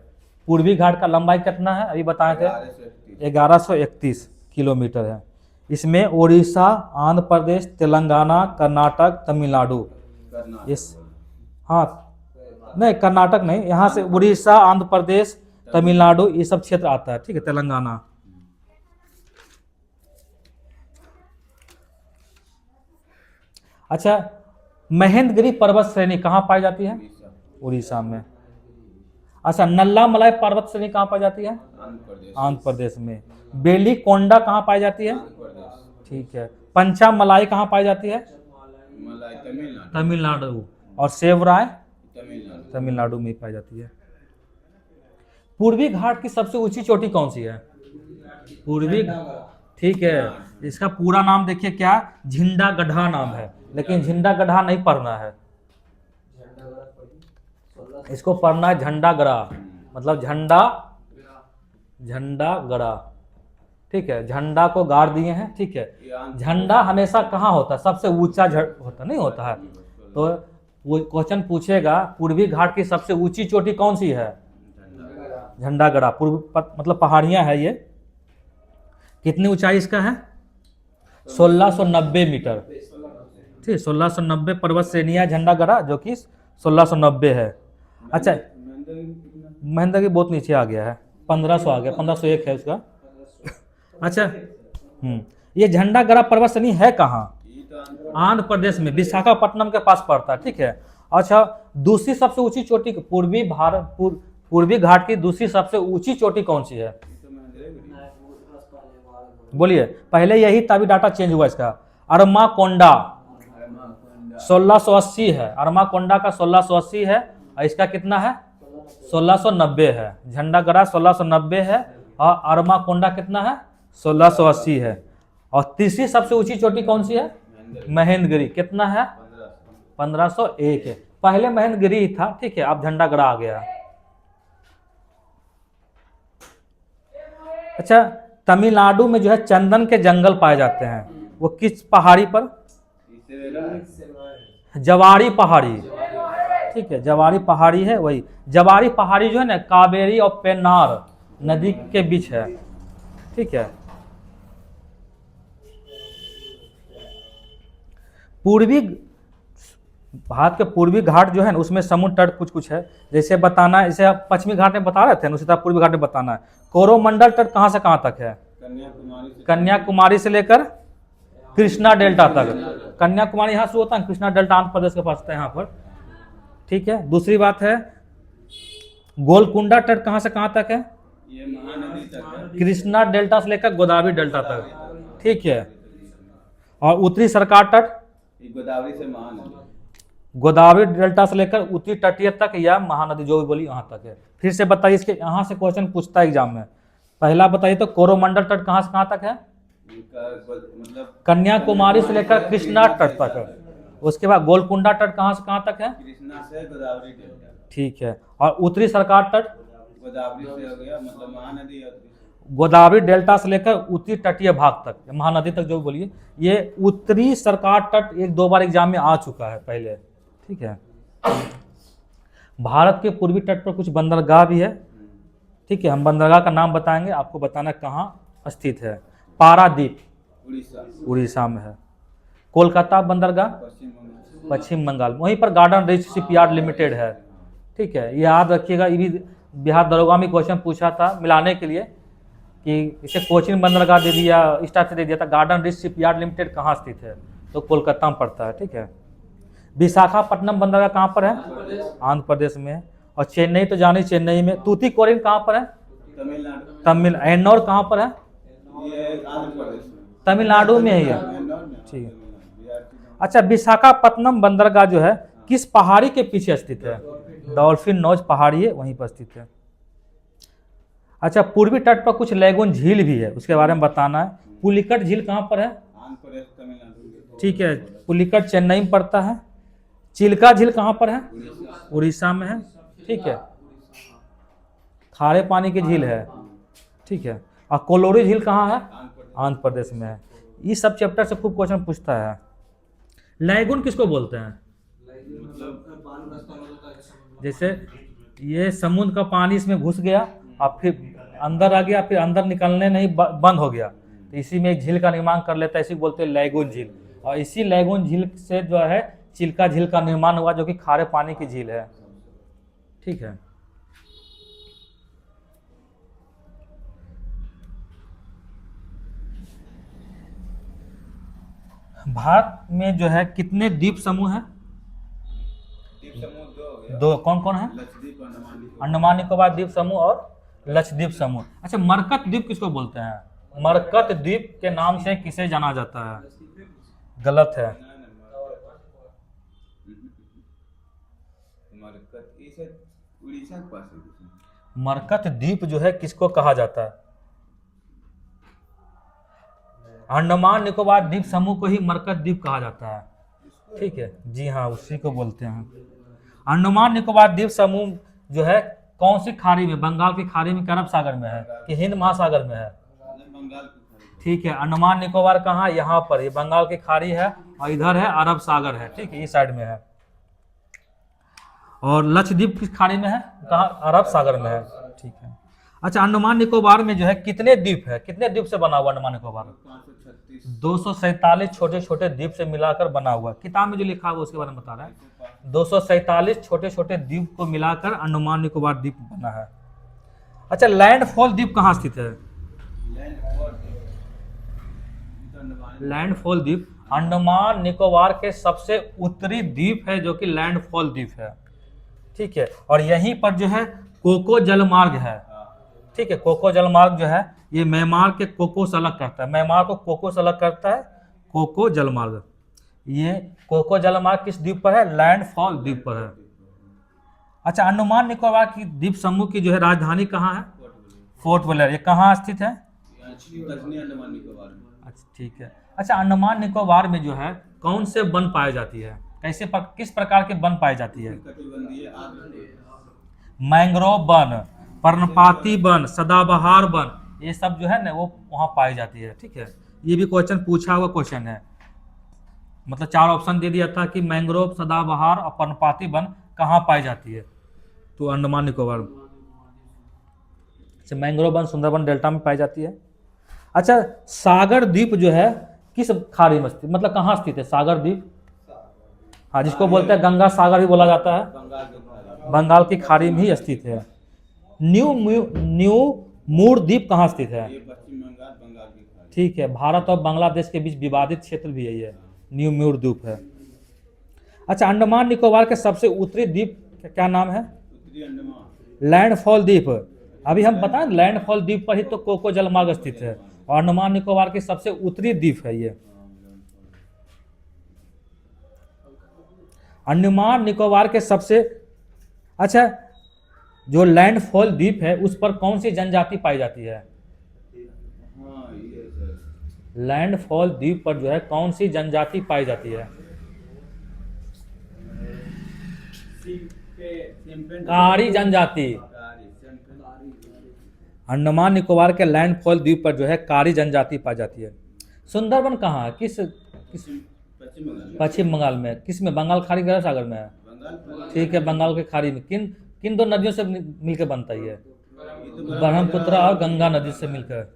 पूर्वी घाट का लंबाई कितना है? अभी बताए थे 1131 किलोमीटर है। इसमें उड़ीसा, आंध्र प्रदेश, तेलंगाना, कर्नाटक, तमिलनाडु, इस हाँ नहीं कर्नाटक नहीं, यहाँ से उड़ीसा, आंध्र प्रदेश, तमिलनाडु ये सब क्षेत्र आता है। ठीक है, तेलंगाना। अच्छा, महेंद्रगिरी पर्वत श्रेणी कहाँ पाई जाती है? उड़ीसा में। अच्छा, नल्ला मलाई पर्वत श्रेणी कहाँ पाई जाती है? आंध्र प्रदेश में। बेली कोंडा कहाँ पाई जाती है? ठीक है। पंचा मलाई कहाँ पाई जाती है? तमिलनाडु। और सेवराय तमिलनाडु में पाई जाती है। पूर्वी घाट की सबसे ऊंची चोटी कौन सी है? पूर्वी। ठीक है, इसका पूरा नाम देखिए क्या, झिंडा गढ़ा नाम है, लेकिन झिंडा गढ़ा नहीं पढ़ना है, इसको पढ़ना है झंडा गड़ा, मतलब झंडा गड़ा। ठीक है, झंडा को गाड़ दिए हैं। ठीक है, झंडा हमेशा कहाँ होता है? सबसे ऊंचा होता नहीं होता है। तो वो क्वेश्चन पूछेगा पूर्वी घाट की सबसे ऊंची चोटी कौन सी है? झंडा गड़ा। मतलब पहाड़ियां है ये। कितनी ऊंचाई इसका है? 1690 मीटर। ठीक, 1690 पर्वत श्रेणियां झंडा गड़ा, जो कि 1690 है। अच्छा, महेंद्रगिरी बहुत नीचे आ गया है, 1500 आ गया, 1501 है उसका। अच्छा, ये झंडा गड़ा पर्वत श्रेणी है कहाँ? आंध्र प्रदेश में, विशाखापट्टनम के पास पड़ता है। ठीक है। अच्छा, दूसरी सबसे ऊंची चोटी पूर्वी घाट की दूसरी सबसे ऊंची चोटी कौन सी है? बोलिए। पहले यही तभी डाटा चेंज हुआ इसका। अरमाकोंडा 1680 है, अरमाकोंडा का 1680 है, और इसका कितना है? 1690 है। झंडा गड़ा 1690 है, और अरमाकोंडा कितना है? 1680 है। और तीसरी सबसे ऊंची चोटी कौन सी है? महेंद्रगिरी। कितना है? 1501 है। पहले महेंद्रगिरी ही था, ठीक है, अब झंडागढ़ आ गया। अच्छा, तमिलनाडु में जो है चंदन के जंगल पाए जाते हैं, वो किस पहाड़ी पर? जवारी पहाड़ी, ठीक है, जवारी पहाड़ी है वही। जवारी पहाड़ी जो है ना कावेरी और पेन्नार नदी के बीच है, ठीक है। पूर्वी भारत के पूर्वी घाट जो है ना उसमें समुद्र तट कुछ कुछ है, जैसे बताना है, जैसे आप पश्चिमी घाट में बता रहे थे ना, उसी तरह पूर्वी घाट में बताना है। कोरोमंडल तट कहाँ से कहाँ तक है? कन्याकुमारी से लेकर कृष्णा डेल्टा तक। कन्याकुमारी यहाँ से होता है, कृष्णा डेल्टा आंध्र प्रदेश के पास होता है यहाँ पर, ठीक है। दूसरी बात है गोलकुंडा तट कहाँ से कहाँ तक है? ये महानदी तक है। कृष्णा डेल्टा से लेकर गोदावरी डेल्टा तक, ठीक है। और उत्तरी सरकार तट ये गोदावरी से महानदी, गोदावरी डेल्टा से लेकर उत्तरी तटीय तक या महानदी जो भी बोली वहां तक है। फिर से बताइए, इसके यहाँ से क्वेश्चन पूछता है एग्जाम में। पहला बताइए तो कोरोमंडल तट कहाँ से कहाँ तक है? मतलब कन्याकुमारी से लेकर कृष्णा तट तक है। उसके बाद गोलकुंडा तट कहाँ से कहाँ तक है? कृष्णा से गोदावरी डेल्टा, ठीक है। और उत्तरी सरकार तट गोदावरी से हो गया, मतलब महानदी और गोदावरी डेल्टा से लेकर उत्तरी तटीय भाग तक, महानदी तक जो बोलिए। ये उत्तरी सरकार तट एक दो बार एग्जाम में आ चुका है पहले, ठीक है। भारत के पूर्वी तट पर कुछ बंदरगाह भी है, ठीक है। हम बंदरगाह का नाम बताएंगे, आपको बताना कहाँ स्थित है। पारादीप उड़ीसा में है। कोलकाता बंदरगाह पश्चिम बंगाल में, वहीं पर गार्डन रिच शिपयार्ड लिमिटेड है, ठीक है। ये याद रखिएगा, ये भी बिहार दरोगा में क्वेश्चन पूछा था मिलाने के लिए कि इसे कोचिन बंदरगाह दे दिया, स्टार्ट दे दिया था। गार्डन रिच शिपयार्ड लिमिटेड कहाँ स्थित है? तो कोलकाता में पड़ता है, ठीक है। विशाखापट्टनम बंदरगाह कहाँ पर है? आंध्र प्रदेश में है। और चेन्नई तो जाने, चेन्नई में। तूतीकोरिन कहाँ पर है? तमिलनाडु, तमिल। एन्नौर कहाँ पर है? ये आंध्र प्रदेश में, तमिलनाडु में ही है, ठीक है। अच्छा, विशाखापट्टनम बंदरगाह जो है किस पहाड़ी के पीछे स्थित है? डॉल्फिन नोज पहाड़ी है, वहीं पर स्थित है। अच्छा, पूर्वी तट पर कुछ लैगून झील भी है, उसके बारे में बताना है। पुलिकट झील कहाँ पर है? आंध्र प्रदेश तमिलनाडु, ठीक है, पुलिकट चेन्नई में पड़ता है। चिल्का झील कहाँ पर है? उड़ीसा में है, ठीक है। खारे पानी की झील है, ठीक है। और कोलोरी झील कहाँ है? आंध्र प्रदेश में है। इस सब चैप्टर से खूब क्वेश्चन पूछता है। लैगून किसको बोलते हैं? जैसे ये समुद्र का पानी इसमें घुस गया और फिर अंदर आ गया, फिर अंदर निकलने नहीं बंद हो गया, तो इसी में एक झील का निर्माण कर लेता है, इसी को बोलते हैं लैगून झील। और इसी लैगून झील से जो है चिल्का झील का निर्माण हुआ, जो कि खारे पानी की झील है, ठीक है। भारत में जो है कितने द्वीप समूह हैं? द्वीप समूह दो हो गया, दो। कौन कौन है? लक्षद्वीप, अंडमान निकोबार। अंडमान निकोबार द्वीप समूह और लक्षद्वीप समूह। अच्छा, मरकत द्वीप किसको बोलते हैं? मरकत द्वीप के नाम से किसे जाना जाता है? गलत है। मरकत, इसे उड़ीसा के पास है। मरकत द्वीप जो है किसको कहा जाता है? अंडमान निकोबार द्वीप समूह को ही मरकत द्वीप कहा जाता है, ठीक है। जी हाँ, उसी को बोलते हैं। अंडमान निकोबार द्वीप समूह जो है कौन सी खाड़ी में? बंगाल की खाड़ी में, अरब सागर में है कि हिंद महासागर में है? बंगाल की, ठीक है। अंडमान निकोबार कहाँ? यहाँ पर, ये बंगाल की खाड़ी है और इधर है अरब सागर है, ठीक है, इस साइड में है। और लक्षद्वीप किस खाड़ी में है? कहाँ? अरब सागर में है, ठीक है। अच्छा, अंडमान निकोबार में जो है कितने द्वीप है? कितने द्वीप से बना हुआ अंडमान निकोबार? 247 छोटे छोटे द्वीप से मिलाकर बना हुआ। किताब में जो लिखा हुआ उसके बारे में बता रहा है। 247 छोटे छोटे द्वीप को मिलाकर अंडमान निकोबार द्वीप बना है। अच्छा, लैंडफॉल द्वीप कहाँ स्थित है? लैंडफॉल द्वीप अंडमान निकोबार के सबसे उत्तरी द्वीप है, जो कि लैंडफॉल द्वीप है, ठीक है। और यहीं पर जो है कोको जलमार्ग है, ठीक है। कोको जलमार्ग जो है ये म्यांमार के कोको से अलग करता है, म्यांमार को कोको से अलग करता है कोको जलमार्ग। ये कोको जलमार्ग किस द्वीप पर है? लैंडफॉल द्वीप पर है। अच्छा, अंडमान निकोबार की द्वीप समूह की जो है राजधानी कहाँ है? Port Blair. ये कहाँ स्थित है? दक्षिणी अंडमान निकोबार में। अच्छा, ठीक है। अच्छा, अंडमान निकोबार में जो है कौन से वन पाई जाती है? किस प्रकार के वन पाई जाती है? कटिबंधीय आर्द्र मैंग्रोव वन, पर्णपाती वन, सदाबहार वन, ये सब जो है ना वो वहाँ पाई जाती है। ठीक है, ये भी क्वेश्चन पूछा हुआ क्वेश्चन है। मतलब 4 ऑप्शन दे दिया था कि मैंग्रोव, सदाबहार और पर्णपाती वन कहाँ पाई जाती है, तो अंडमान निकोबार। अच्छा, मैंग्रोव वन सुंदरबन डेल्टा में पाई जाती है। अच्छा, सागर द्वीप जो है किस खाड़ी में स्थित, मतलब कहाँ स्थित है सागर द्वीप? हाँ, जिसको बोलते हैं गंगा सागर भी बोला जाता है, बंगाल की खाड़ी में ही स्थित है। न्यू मूर द्वीप कहाँ स्थित है? ये पश्चिम बंगाल बंगाल की खाड़ी। ठीक है, भारत और बांग्लादेश के बीच विवादित क्षेत्र भी यही है, न्यू मूर द्वीप है। अच्छा, अंडमान निकोबार के सबसे उत्तरी द्वीप क्या नाम है? उत्तरी अंडमान लैंडफॉल द्वीप। अभी हम बताएं लैंडफॉल द्वीप पर ही तो कोको जलमार्ग स्थित है, और अंडमान निकोबार की सबसे उत्तरी द्वीप है ये। अंडमान निकोबार के सबसे अच्छा जो लैंडफॉल द्वीप है उस पर कौन सी जनजाति पाई जाती है? हाँ ये सर लैंडफॉल द्वीप पर जो है कौन सी जनजाति पाई जाती है? कारी जनजाति। अंडमान निकोबार के लैंडफॉल द्वीप पर जो है कारी जनजाति पाई जाती है। सुंदरबन कहाँ है, किस पश्चिम बंगाल पश्चिम बंगाल में? किस में? बंगाल खाड़ी गंगा सागर में है। बंगाल ठीक है, बंगाल की खाड़ी में किन किन 2 नदियों से मिलकर बनता है ये? ब्रह्मपुत्र और गंगा नदी से मिलकर।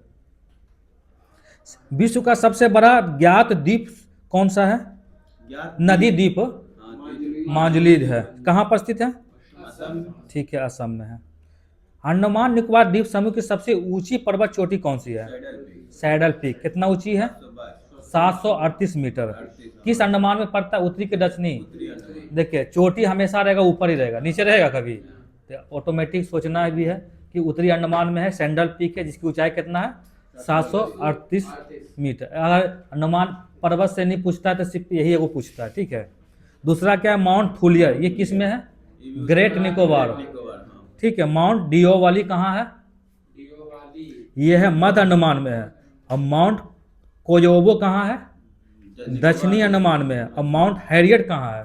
विश्व का सबसे बड़ा ज्ञात द्वीप कौन सा है? ज्ञात नदी द्वीप माजुली है, कहाँ पर स्थित है? असम ठीक है, असम में है। अंडमान निकोबार द्वीप समूह की सबसे ऊंची पर्वत चोटी कौन सी है? Saddle peak saddle peak. कितना ऊंची है? 738 मीटर। किस अंडमान में पड़ता है? उत्तरी के दक्षिणी। देखिए, चोटी हमेशा रहेगा ऊपर ही रहेगा, नीचे रहेगा कभी? तो ऑटोमेटिक सोचना भी है कि उत्तरी अंडमान में है, सैडल पीक है जिसकी ऊंचाई कितना है? 738 मीटर। अगर अंडमान पर्वत से नहीं पूछता है तो सिर्फ यही एगो पूछता है। ठीक है, दूसरा क्या है? माउंट फुलियर, ये किस में है? ग्रेट निकोबार। ठीक है, माउंट डियो वाली कहाँ है? ये है मध्य अंडमान में है। और माउंट कोजोबो कहाँ है? दक्षिणी अंडमान में है। और माउंट हैरियट कहाँ है?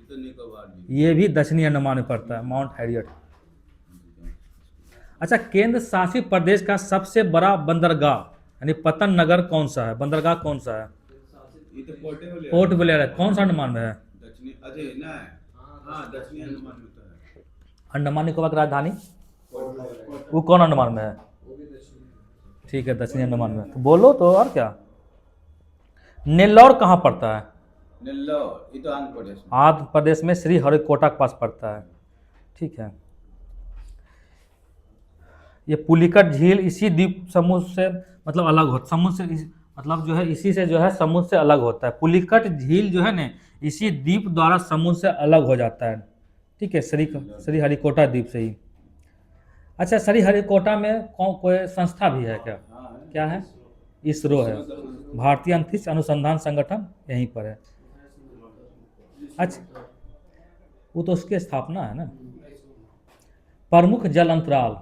तो निकोबार ये भी दक्षिणी अंडमान में पड़ता है, माउंट हैरियट। अच्छा, केंद्र शासित प्रदेश का सबसे बड़ा बंदरगाह यानी पतन नगर कौन सा है? बंदरगाह कौन सा है? ये तो पोर्टेबल है। पोर्ट ब्लेयर है। कौन सा अंडमान में है? दक्षिणी अजय ना है। हाँ दक्षिणी अंडमान में तो है। अंडमान निकोबार की राजधानी पोर्ट वो कौन अंडमान में है? ठीक है, दक्षिणी अंडमान में। तो बोलो तो, और क्या? नेल्लौर कहाँ पड़ता है? नेल्लोर, ये तो आंध्र प्रदेश में। आंध्र प्रदेश में श्रीहरिकोटा के पास पड़ता है। ठीक है, ये पुलिकट झील इसी द्वीप समूह से मतलब अलग होता, समूह से मतलब जो है इसी से जो है समूह से अलग होता है। पुलिकट झील जो है ना इसी द्वीप द्वारा समूह से अलग हो जाता है। ठीक है, श्रीहरिकोटा द्वीप से ही। अच्छा, श्रीहरिकोटा में कोई संस्था भी है क्या? क्या है? इसरो है, भारतीय अंतरिक्ष अनुसंधान संगठन यहीं पर है। अच्छा, वो तो उसकी स्थापना है ना। प्रमुख जल अंतराल,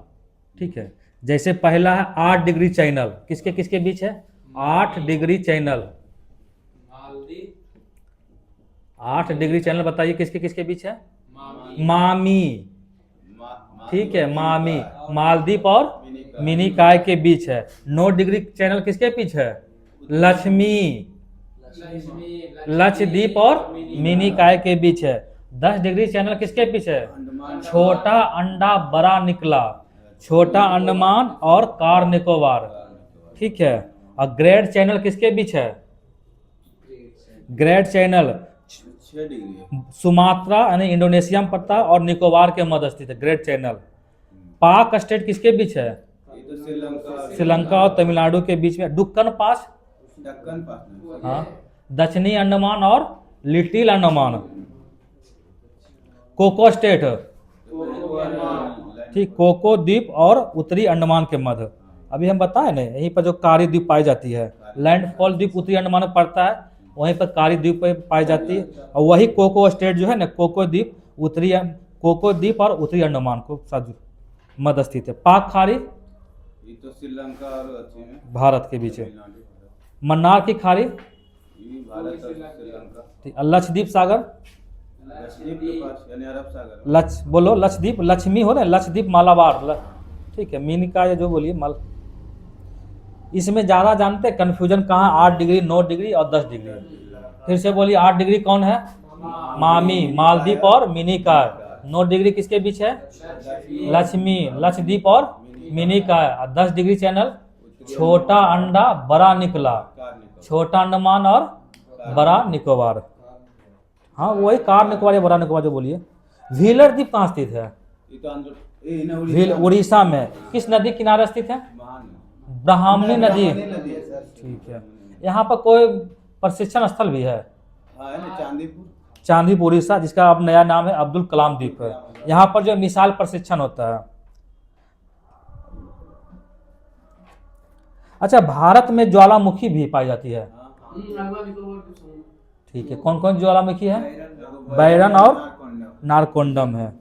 ठीक है, जैसे पहला है 8 डिग्री चैनल, किसके किसके बीच है? 8 डिग्री चैनल। 8 डिग्री चैनल बताइए किसके किसके बीच है? मामी। ठीक है, मामी, मालदीव और मिनिकॉय के बीच है। 9 डिग्री चैनल किसके बीच है? लक्ष्मी, लक्षद्वीप और मिनिकॉय के बीच है। 10 डिग्री चैनल किसके बीच है? छोटा अंडा बड़ा निकला, छोटा अंडमान और कार निकोबार। ठीक है, और ग्रेट चैनल किसके बीच है? ग्रेट चैनल 6 डिग्री सुमात्रा यानी इंडोनेशिया में पड़ता है और निकोबार के मध्य स्थित है ग्रेट चैनल। पाक स्टेट किसके बीच है? ये तो श्रीलंका श्रीलंका और तमिलनाडु के बीच में। डुक्कन पास, दक्कन पास में। हाँ, दक्षिणी अंडमान और लिटिल अंडमान। कोको स्टेट, ठीक, कोको द्वीप और उत्तरी अंडमान के मध्य। अभी हम बताए ना यहीं पर जो कारी द्वीप पाई जाती है, लैंडफॉल द्वीप उत्तरी अंडमान में पड़ता है, वहीं पर कारी द्वीप पे पाई जाती है। और वही कोको स्टेट जो है ना, कोको द्वीप और उत्तरी अंडमान को साथ मध्य स्थित है। पाक खाड़ी ये तो श्रीलंका और अच्छे में भारत के बीच है। तमिलनाडु। मन्नार की खाड़ी, ये भारत और श्रीलंका। ठीक, लक्षद्वीप सागर लक्षद्वीप के पास यानी अरब सागर। बोलो लक्षद्वीप, लक्ष्मी हो ना, लक्षद्वीप मालाबार ठीक है, मीनिका या जो बोलिए माल। इसमें ज़्यादा जानते हैं कन्फ्यूजन कहाँ, 8 डिग्री 9 डिग्री और 10 डिग्री। फिर से बोलिए, 8 डिग्री कौन है? मामी, मालदीप और मिनिकॉय। 9 डिग्री किसके बीच है? लक्ष्मी, लक्षद्वीप और मिनिकॉय। 10 डिग्री चैनल छोटा अंडा बड़ा निकला, छोटा अंडमान और बड़ा निकोबार। हाँ वही कार निकोबार या बड़ा निकोबार जो बोलिए। व्हीलर द्वीप कहाँ स्थित है? उड़ीसा में। किस नदी किनारे स्थित है? ब्राह्मणी नदी। ठीक है। यहाँ पर कोई प्रशिक्षण स्थल भी है? चांदीपुर उड़ीसा, जिसका अब नया नाम है अब्दुल कलाम द्वीप है। यहाँ पर जो मिसाइल प्रशिक्षण होता है। अच्छा, भारत में ज्वालामुखी भी पाई जाती है? ठीक है। कौन कौन ज्वालामुखी है? बैरन और नारकोंडम है।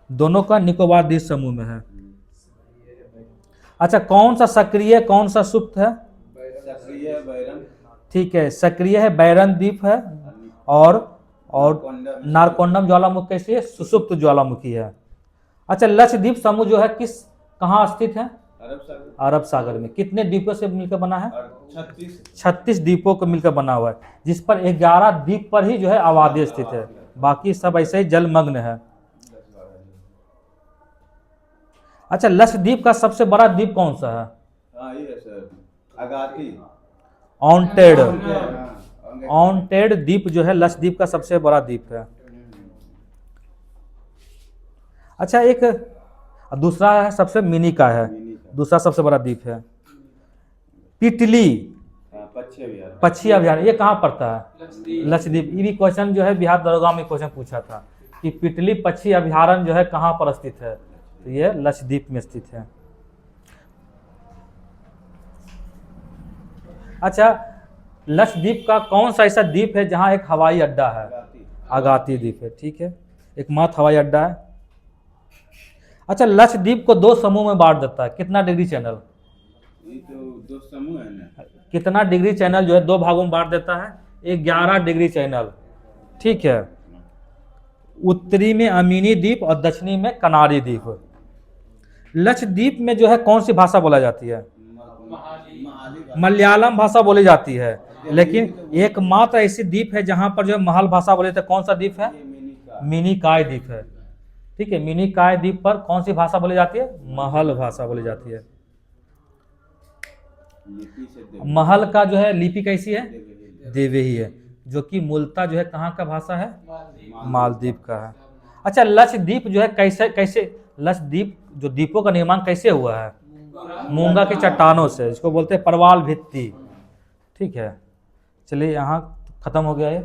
दोनों का निकोबार द्वीप समूह में है। अच्छा, कौन सा सक्रिय कौन सा सुप्त है? सक्रिय बैरन। ठीक है, सक्रिय है बैरन द्वीप है, और नारकोंडम ज्वालामुखी कैसी है? सुसुप्त ज्वालामुखी है। अच्छा, लक्षद्वीप समूह जो है किस कहाँ स्थित है? अरब सागर में। कितने द्वीपों से मिलकर बना है? 36 द्वीपों को मिलकर बना हुआ है, जिस पर 11 द्वीप पर ही जो है आबादी स्थित है, बाकी सब ऐसे ही जलमग्न है। अच्छा, लक्षद्वीप का सबसे बड़ा द्वीप कौन सा है? ऑनटेड द्वीप जो है लक्षद्वीप का सबसे बड़ा द्वीप है। अच्छा, एक दूसरा है सबसे मिनिका है, दूसरा सबसे बड़ा द्वीप है। पिटली पक्षी अभयारण्य, ये कहाँ पड़ता है? लक्षद्वीप। ये भी क्वेश्चन जो है बिहार दरोगा में क्वेश्चन पूछा था कि पिटली पक्षी अभयारण्य जो है कहाँ पर स्थित है, तो ये लक्षद्वीप में स्थित है। अच्छा, लक्षद्वीप का कौन सा ऐसा द्वीप है जहाँ एक हवाई अड्डा है? अगाती द्वीप है। ठीक है, एकमात्र हवाई अड्डा है। अच्छा, लक्षद्वीप को 2 समूह में बांट देता है, कितना डिग्री चैनल? ये तो 2 समूह है ना। कितना डिग्री चैनल जो है 2 भागों में बांट देता है? 11 डिग्री चैनल। ठीक है। उत्तरी में अमीनी द्वीप और दक्षिणी में कनारी द्वीप। लक्षद्वीप में जो है कौन सी भाषा बोला जाती है? मलयालम भाषा बोली जाती है, लेकिन एकमात्र ऐसी द्वीप है जहां पर जो है महल भाषा बोले थे। कौन सा द्वीप है? मिनिकॉय द्वीप है। ठीक है, मिनिकॉय द्वीप पर कौन सी भाषा बोली जाती है? महल भाषा बोली जाती है। महल का जो है लिपि कैसी है? देवही है, जो कि मूलतः जो है कहाँ का भाषा है? मालदीव का है। अच्छा, लक्षद्वीप जो है कैसे लक्षद्वीप जो द्वीपों का निर्माण कैसे हुआ है? मूंगा की चट्टानों से, इसको बोलते हैं परवाल भित्ति। ठीक है, चलिए यहाँ खत्म हो गया ये।